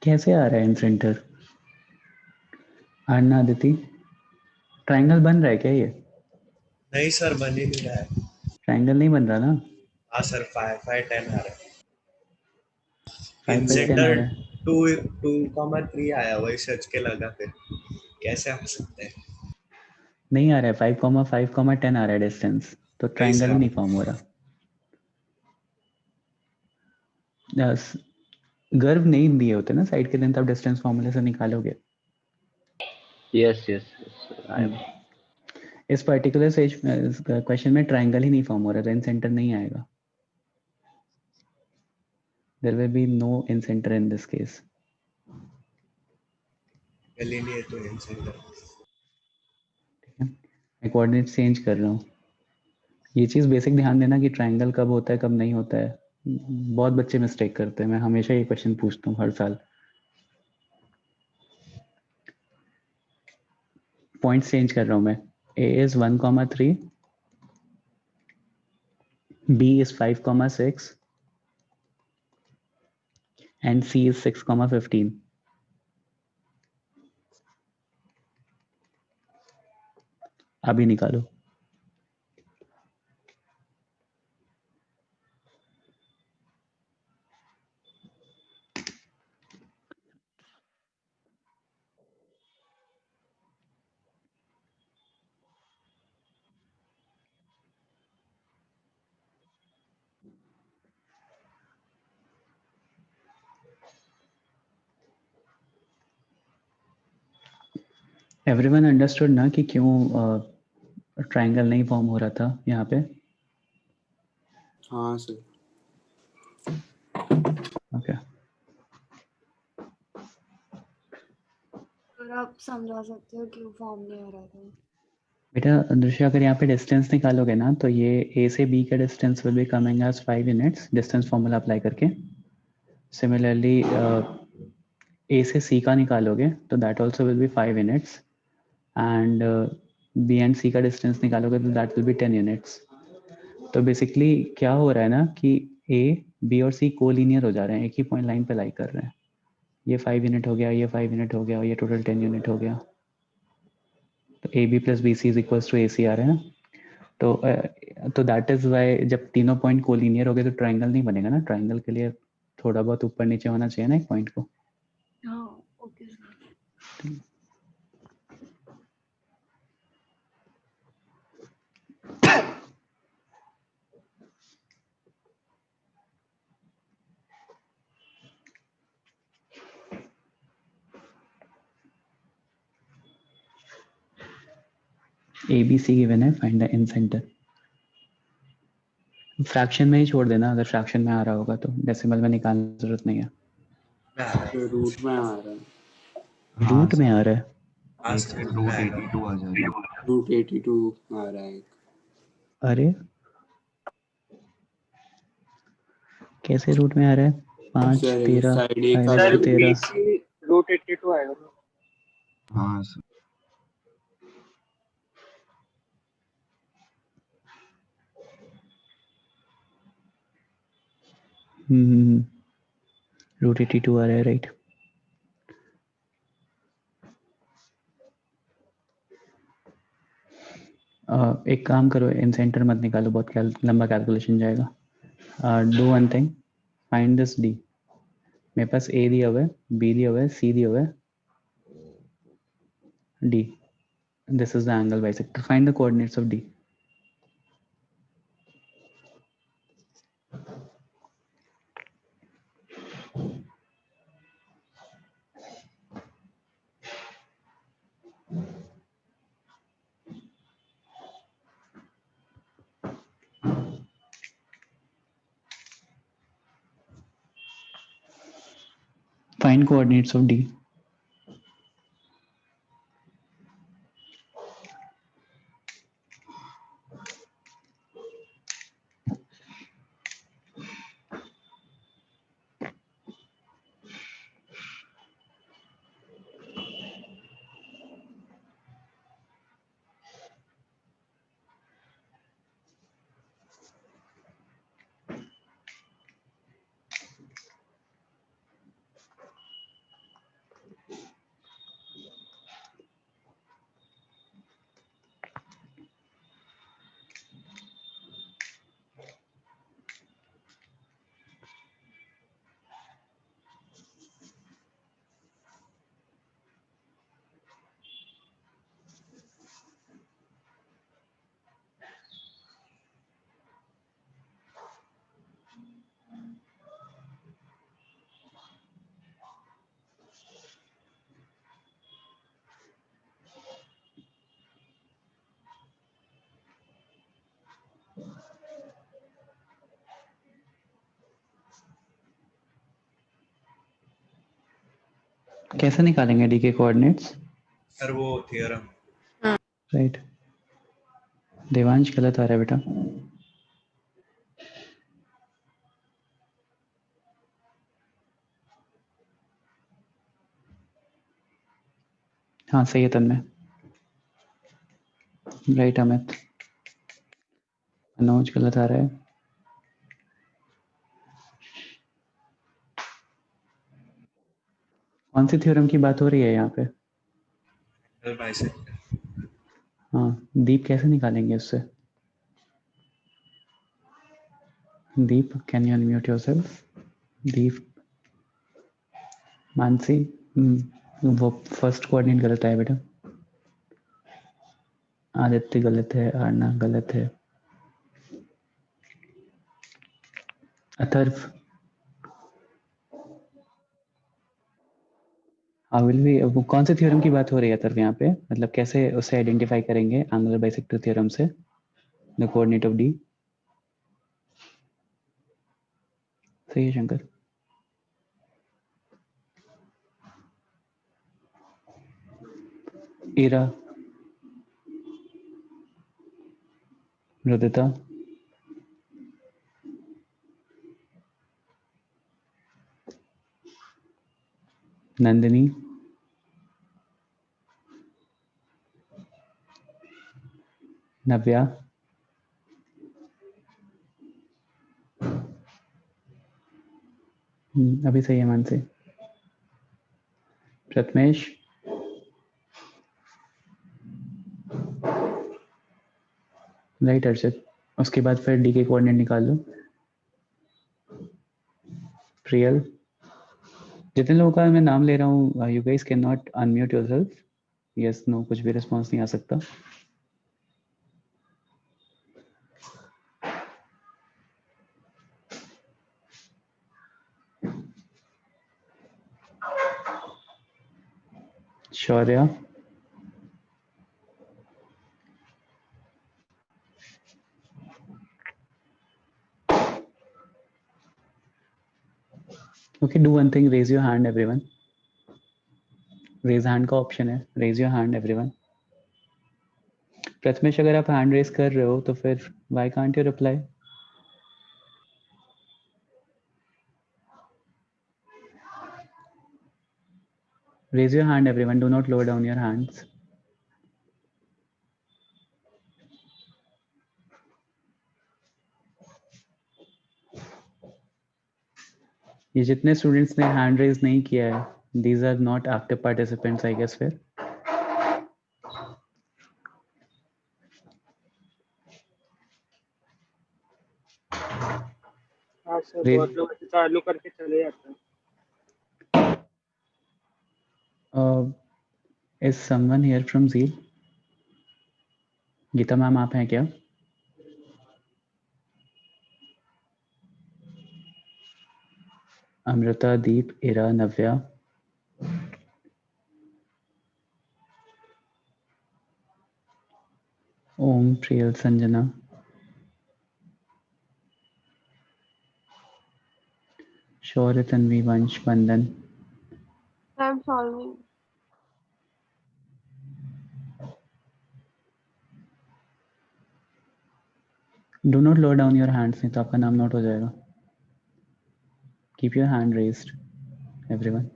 कैसे आ रहा है in centre? Anna Aditi, triangle बन रहा है क्या ये? नहीं सर, बन ही नहीं रहा है। ट्रायंगल नहीं बन रहा ना? हाँ सर, 5, 5, 10 आ रहा है। 5, इन 5, 10 आ सेंटर रहा है। 2,3 आया, वही सर्च के लगा, फिर कैसे आ सकते हैं? नहीं आ रहा है, 5,5,10 आ रहा है डिस्टेंस, तो ट्रायंगल ही सर। नहीं फॉर्म हो रहा। गर्व नहीं दिए होते ना साइड के लेंथ आप डिस्टेंस फॉर्मूले से निकालोगे। यस यस आई एम इस पर्टिकुलर क्वेश्चन में ट्रायंगल ही नहीं फॉर्म हो रहा है, इन सेंटर नहीं आएगा। There will be no in centre in this case. पहले नहीं है तो इन सेंटर। मैं कोऑर्डिनेट चेंज कर रहा हूँ। ये चीज़ बेसिक ध्यान देना कि ट्रायंगल कब होता है कब नहीं होता है। बहुत बच्चे मिस्टेक करते हैं, मैं हमेशा ये क्वेश्चन पूछता हूँ हर साल। पॉइंट्स चेंज कर रहा हूँ मैं। A is 1,3, B is 5,6 and C is 6,15. अभी निकालो। एवरीवन अंडरस्टूड ना कि क्यों ट्रायंगल नहीं फॉर्म हो रहा था यहाँ पे? हाँ सर। ओके और आप समझा सकते हो क्यों फॉर्म नहीं हो रहा था? बेटा दृश्य, अगर यहाँ पे डिस्टेंस निकालोगे ना तो ये A से B का distance will be coming as 5 units distance formula apply करके। सिमिलरली A से C का निकालोगे तो that also will be 5 units and B and C का डिस्टेंस निकालोगे तो दैट विल बी 10 यूनिट्स। तो बेसिकली क्या हो रहा है ना कि A, B और C कोलिनियर हो जा रहे हैं, एक ही पॉइंट लाइन पे लाई कर रहे हैं। ये 5 यूनिट हो गया, ये 5 यूनिट हो गया और ये टोटल 10 यूनिट हो गया। तो AB plus BC is equals to AC आ रहा है ना। तो दैट इज वाई जब तीनों पॉइंट कोलिनियर हो गए तो ट्रायंगल नहीं बनेगा ना। ट्रायंगल के लिए थोड़ा बहुत ऊपर नीचे होना चाहिए ना एक पॉइंट को। हाँ ओके सर। ABC गिवन है, find the in centre. Fraction में ही छोड़ देना अगर फ्रैक्शन में आ रहा होगा तो, डेसिमल में निकालने की जरूरत नहीं है। तो रूट में आ रहा है। रूट में आ रहा है। रूट 82 आ जा रहा है। रूट 82 आ रहा है। अरे कैसे रूट में आ रहा है? 5 सर 13 साइड ए 5 का into वैल्यू 13 रूट 82 आएगा। हाँ सर। रूट 82 आ रहा है, राइट। एक काम करो, इन सेंटर मत निकालो, बहुत लंबा कैलकुलेशन जाएगा। Do one thing, find this D। मेरे पास A दिया हुआ है, B दिया हुआ है, C दिया हुआ है, D। This is the angle bisector. Find the coordinates of D. Find coordinates of D. कैसे निकालेंगे डी के कोऑर्डिनेट्स? सर वो थ्योरम। राइट, देवांश गलत आ रहा है बेटा। हाँ सही है तन्मय। राइट अमित। मनोज गलत आ रहा है। कौन सी थ्योरम की बात हो रही है यहाँ पे? हाँ, दीप कैसे निकालेंगे उससे? दीप, कैन यू अनम्यूट योरसेल्फ? दीप, मानसी, वो फर्स्ट कोऑर्डिनेट गलत आया बेटा। आदित्य गलत है, आरना गलत है, अथर्व, विल भी, वो कौन से थ्योरम की बात हो रही है अथर्व यहाँ पे? मतलब कैसे उसे आइडेंटिफाई करेंगे एंगुलर बाइसेक्टर थ्योरम से द कोऑर्डिनेट ऑफ डी? सही है शंकर। ईरा, रुदिता, नंदिनी, नव्या, अभी सही है मानसी, प्रथमेश, राइट अर्षित। उसके बाद फिर डी के कोऑर्डिनेट निकाल लो। प्रियल, जितने लोगों का मैं नाम ले रहा हूँ, you guys can not unmute yourself. Yes no कुछ भी रिस्पॉन्स नहीं आ सकता। Shaurya, okay, do one thing, raise your hand everyone. raise hand का ऑप्शन है, raise your hand everyone. Prathamesh अगर आप हैंड रेज कर रहे हो तो फिर why can't you reply? raise your hand everyone, do not lower down your hands. ये जितने स्टूडेंट्स ने हैंड रेज नहीं किया है, these are not active participants I guess फिर। हाँ सर, बहुत लोग ऐसे चालू करके चले जाते हैं। Is someone here from Zeal? Geeta ma'am आप हैं क्या? अमृता, दीप, इरा, नव्या, ओम, प्रियल, संजना, शौर्य, तन्वी, वंश, बंदन। I'm solving. Do not lower down your hands, नहीं तो आपका नाम नोट हो जाएगा। Keep your hand raised, everyone.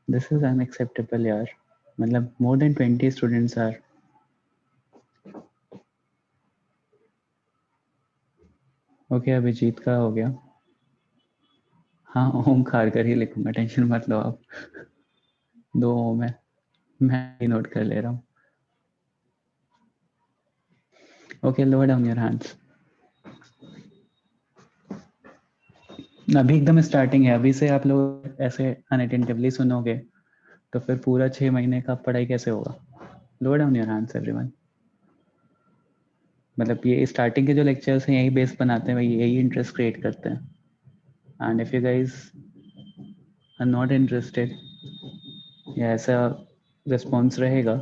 This is unacceptable यार, मतलब more than 20 students are. Okay, Abhijit का हो गया। हाँ, ओम खारकर ही लिखूंगा, टेंशन मत लो आप। 2 ओम है, मैं ही नोट कर ले रहा हूँ। Okay, lower down your hands. अभी एकदम स्टार्टिंग है, अभी से आप लोग ऐसे अनअटेंटिवली सुनोगे तो फिर पूरा 6 महीने का पढ़ाई कैसे होगा? Lower down your hands everyone. मतलब ये स्टार्टिंग के जो लेक्चर्स हैं यही बेस बनाते हैं, यही इंटरेस्ट क्रिएट करते हैं। And if you guys are not interested या ऐसा रिस्पॉन्स रहेगा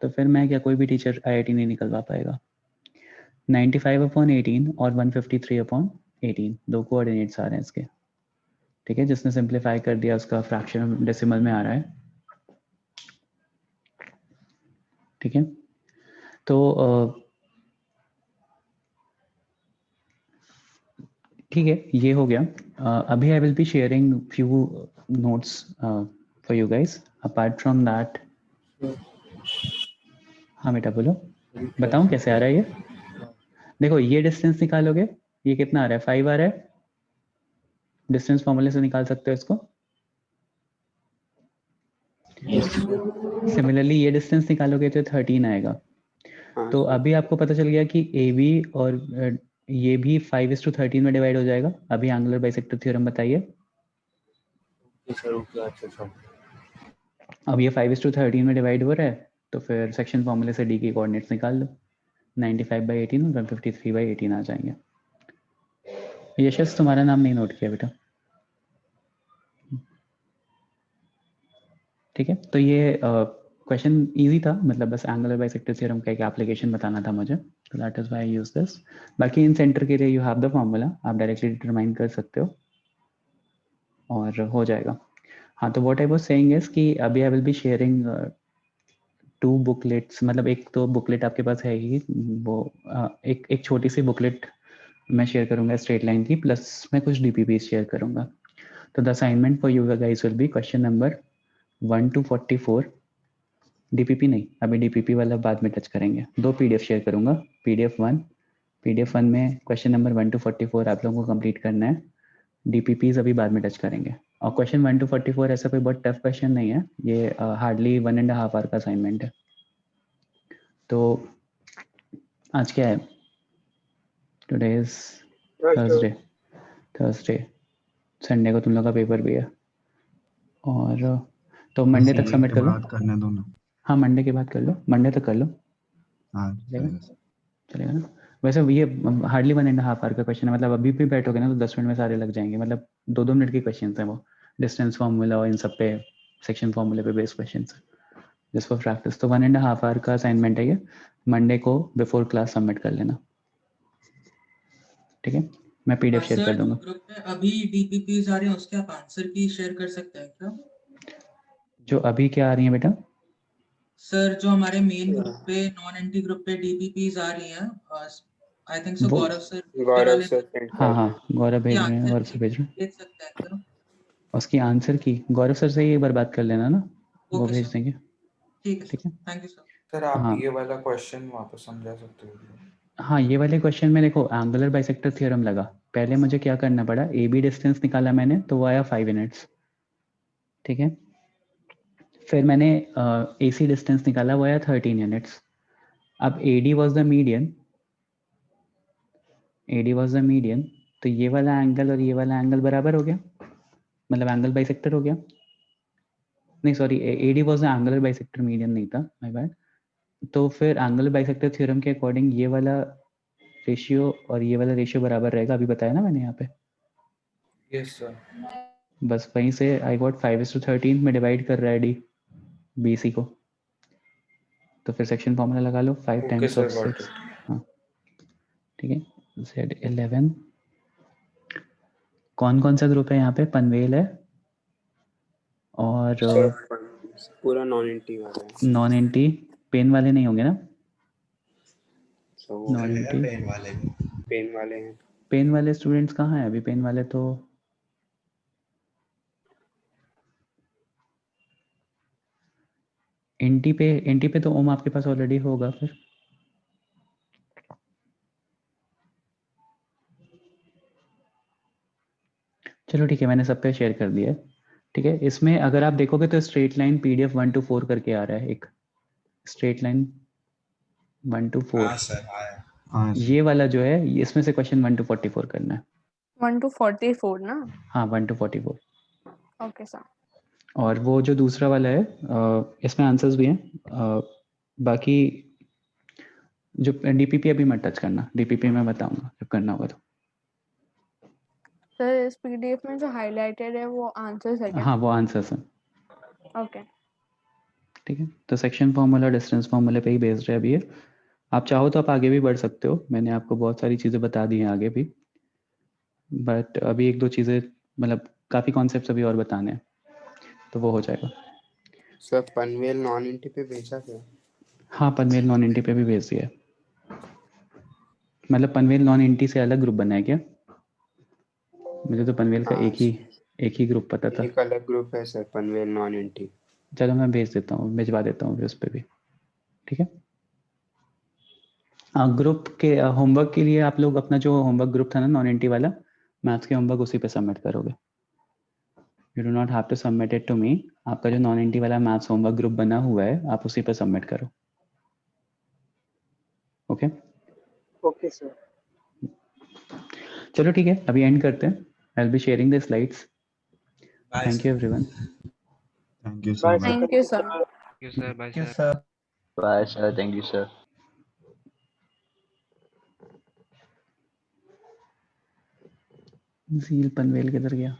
तो फिर मैं क्या, कोई भी टीचर IIT नहीं निकलवा पाएगा। 95/18 और 153/18 2 कोऑर्डिनेट्स आ रहे हैं इसके। ठीक है, जिसने सिंप्लीफाई कर दिया उसका फ्रैक्शन डेसिमल में आ रहा है। ठीक है, तो ठीक है, ये हो गया। अभी आई will be sharing few notes for you guys apart from that. हाँ बेटा बोलो, बताऊं कैसे आ रहा है ये? देखो ये डिस्टेंस निकालोगे, ये कितना आ रहा है? 5 आ रहा है। डिस्टेंस फॉर्मूले से निकाल सकते हो इसको। सिमिलरली ये डिस्टेंस निकालोगे तो 13 आएगा। तो अभी आपको पता चल गया कि ए बी और ये भी 5:13 में डिवाइड हो जाएगा। अभी एंगुलर बाइसेक्टर थ्योरम बताइए। अब ये 5:13 में डिवाइड हो रहा है, तो फिर सेक्शन फॉर्मूले से डी की कोऑर्डिनेट्स निकाल लो। 95/18 और 153/18 आ जाएंगे। यशस तुम्हारा नाम नहीं नोट किया बेटा। ठीक है, तो ये क्वेश्चन इजी था, मतलब बस एंगुलर बाइसेक्टर थ्योरम का एक एप्लीकेशन बताना था मुझे, तो that is why I use this. बाकी इन सेंटर के लिए यू हैव द फॉर्मूला, आप डायरेक्टली डिटरमाइन कर सकते हो और हो जाएगा। हाँ, तो what I was saying is कि अभी आई विल बी शेयरिंग 2 बुकलेट्स, मतलब एक तो बुकलेट आपके पास है ही, वो एक छोटी सी बुकलेट मैं शेयर करूंगा स्ट्रेट लाइन की, प्लस मैं कुछ डीपीपी शेयर करूंगा। तो the assignment for you guys will be question number 1 to 44। DPP नहीं, अभी डीपीपी वाला बाद में टच करेंगे। 2 पीडीएफ शेयर करूंगा, पीडीएफ 1 में क्वेश्चन नंबर 1 to 44 आप लोगों को कंप्लीट करना है। डीपीपीज अभी बाद में टच करेंगे। और क्वेश्चन 1 to 44 ऐसा कोई बहुत टफ क्वेश्चन नहीं है, ये हार्डली 1.5 आवर का असाइनमेंट है। तो आज क्या है? टुडे इज थर्सडे, संडे को तुम लोग का पेपर भी है, और तो मंडे तक सबमिट कर लो। करने दो ना। हाँ, मंडे के बाद कर लो, मंडे तक कर लो। हाँ चलेगा ना? वैसे ये हार्डली 1.5 आवर का क्वेश्चन है, मतलब अभी भी बैठोगे ना तो 10 मिनट में सारे लग जाएंगे, मतलब 2-2 मिनट के क्वेश्चन हैं वो, डिस्टेंस फॉर्मूला और इन सब पे, सेक्शन फॉर्मूले पे based question just for practice. तो 1.5 आवर का असाइनमेंट है ये, मंडे को बिफोर क्लास सबमिट कर लेना। ठीक है, मैं पीडीएफ शेयर कर दूंगा। ग्रुप में अभी डीपीपीज आ रहे हैं, उसके आप आंसर की शेयर कर सकते हैं क्या? जो अभी क्या आ रही है बेटा? सर जो हमारे मेन ग्रुप पे, नॉन एंटी ग्रुप पे डीपीपीज आ रही हैं, I think so Gaurav sir. हाँ, गौरव भेज रहे हैं, गौरव सर भेज रहे हैं। भेज सकते हैं क्या? उसकी आंसर की गौरव सर से ही एक बार बात कर लेना ना, वो भेज देंगे। ठीक है, थैंक यू सर। सर आप हाँ। ये वाला क्वेश्चन वापस समझा सकते हो? हाँ, ये वाले क्वेश्चन में देखो एंगुलर बाइसेक्टर थ्योरम लगा, पहले मुझे क्या करना पड़ा, ए बी डिस्टेंस निकाला मैंने तो वो आया 5 यूनिट्स। ठीक है, फिर मैंने ए सी डिस्टेंस निकाला, वो आया 13 यूनिट्स। अब A D was the median, तो ये वाला एंगल और ये वाला एंगल बराबर हो गया, मतलब एंगल बाइसेक्टर हो गया। नहीं sorry, A D was the angular bisector, median नहीं था, माय बैड। तो फिर एंगुलर बाइसेक्टर थ्योरम के अकॉर्डिंग ये वाला रेशियो और ये वाला रेशियो बराबर रहेगा, अभी बताया ना मैंने यहाँ पे। Yes sir. बस वहीं से आई गॉट 5:13 में डिवाइड कर रहा है डी बी सी को, तो फिर सेक्शन फॉर्मूला लगा लो 5 times of 6। हाँ ठीक है, Z11 कौन कौन सा ग्रुप है यहाँ पे? पनवेल है और पूरा नॉन एंटी वाला है। नॉन एंटी पेन वाले नहीं होंगे ना? नॉन एंटी पेन वाले हैं। पेन वाले स्टूडेंट्स कहाँ हैं अभी? पेन वाले तो एंटी पे तो ओम आपके पास ऑलरेडी होगा फिर। चलो ठीक है, मैंने सब पे शेयर कर दिया है। ठीक है, इसमें अगर आप देखोगे तो स्ट्रेट लाइन PDF 1 to 4 करके आ रहा है, एक स्ट्रेट लाइन 1 to 4। हाँ सर, ये वाला जो है इसमें से क्वेश्चन 1 to 44 करना है। 1 to 44 ना? हाँ 1 to 44। Okay sir. और वो जो दूसरा वाला है इसमें आंसर्स भी हैं, बाकी जो डीपीपी अभी मत टच करना, डीपीपी मैं बताऊंगा जब करना होगा तो। सर इस पीडीएफ में जो हाईलाइटेड है वो आंसर्स है क्या? हाँ वो आंसर्स हैं। ओके ठीक है, तो सेक्शन फॉर्मूला डिस्टेंस फॉर्मूले पे ही बेस्ड है अभी ये। आप चाहो तो आप आगे भी बढ़ सकते हो, मैंने आपको बहुत सारी चीज़ें बता दी हैं आगे भी, बट अभी 1-2 चीज़ें मतलब काफ़ी कॉन्सेप्ट्स अभी और बताने हैं, तो वो हो जाएगा। सर पनवेल नॉन इंटी पे भेजा क्या? हाँ, पनवेल नॉन इंटी पे भी भेज दिया है। मतलब पनवेल नॉन इंटी से अलग ग्रुप बना है क्या? मुझे तो पनवेल का हाँ, एक ही ग्रुप पता था। एक अलग ग्रुप है सर पनवेल नॉन इंटी। चलो मैं भेज देता हूँ, भिजवा देता हूँ फिर उस पर भी, ठीक है। ग्रुप के होमवर्क के लिए आप लोग अपना जो होमवर्क ग्रुप था ना नॉन एंटी वाला, मैथ्स के होमवर्क उसी पे सबमिट करोगे। You do not have to submit it to me. आपका जो नॉन एंटी वाला मैथ्स होमवर्क ग्रुप बना हुआ है आप उसी पे सबमिट करो। Okay okay sir. चलो ठीक है, अभी एंड करते हैं। I will be sharing the slides. Thank you everyone. Thank you bye sir. Sir. Thank you sir. Thank you sir, bye sir. Sir. Bye sir, thank you sir. Zeal Panvel किधर गया?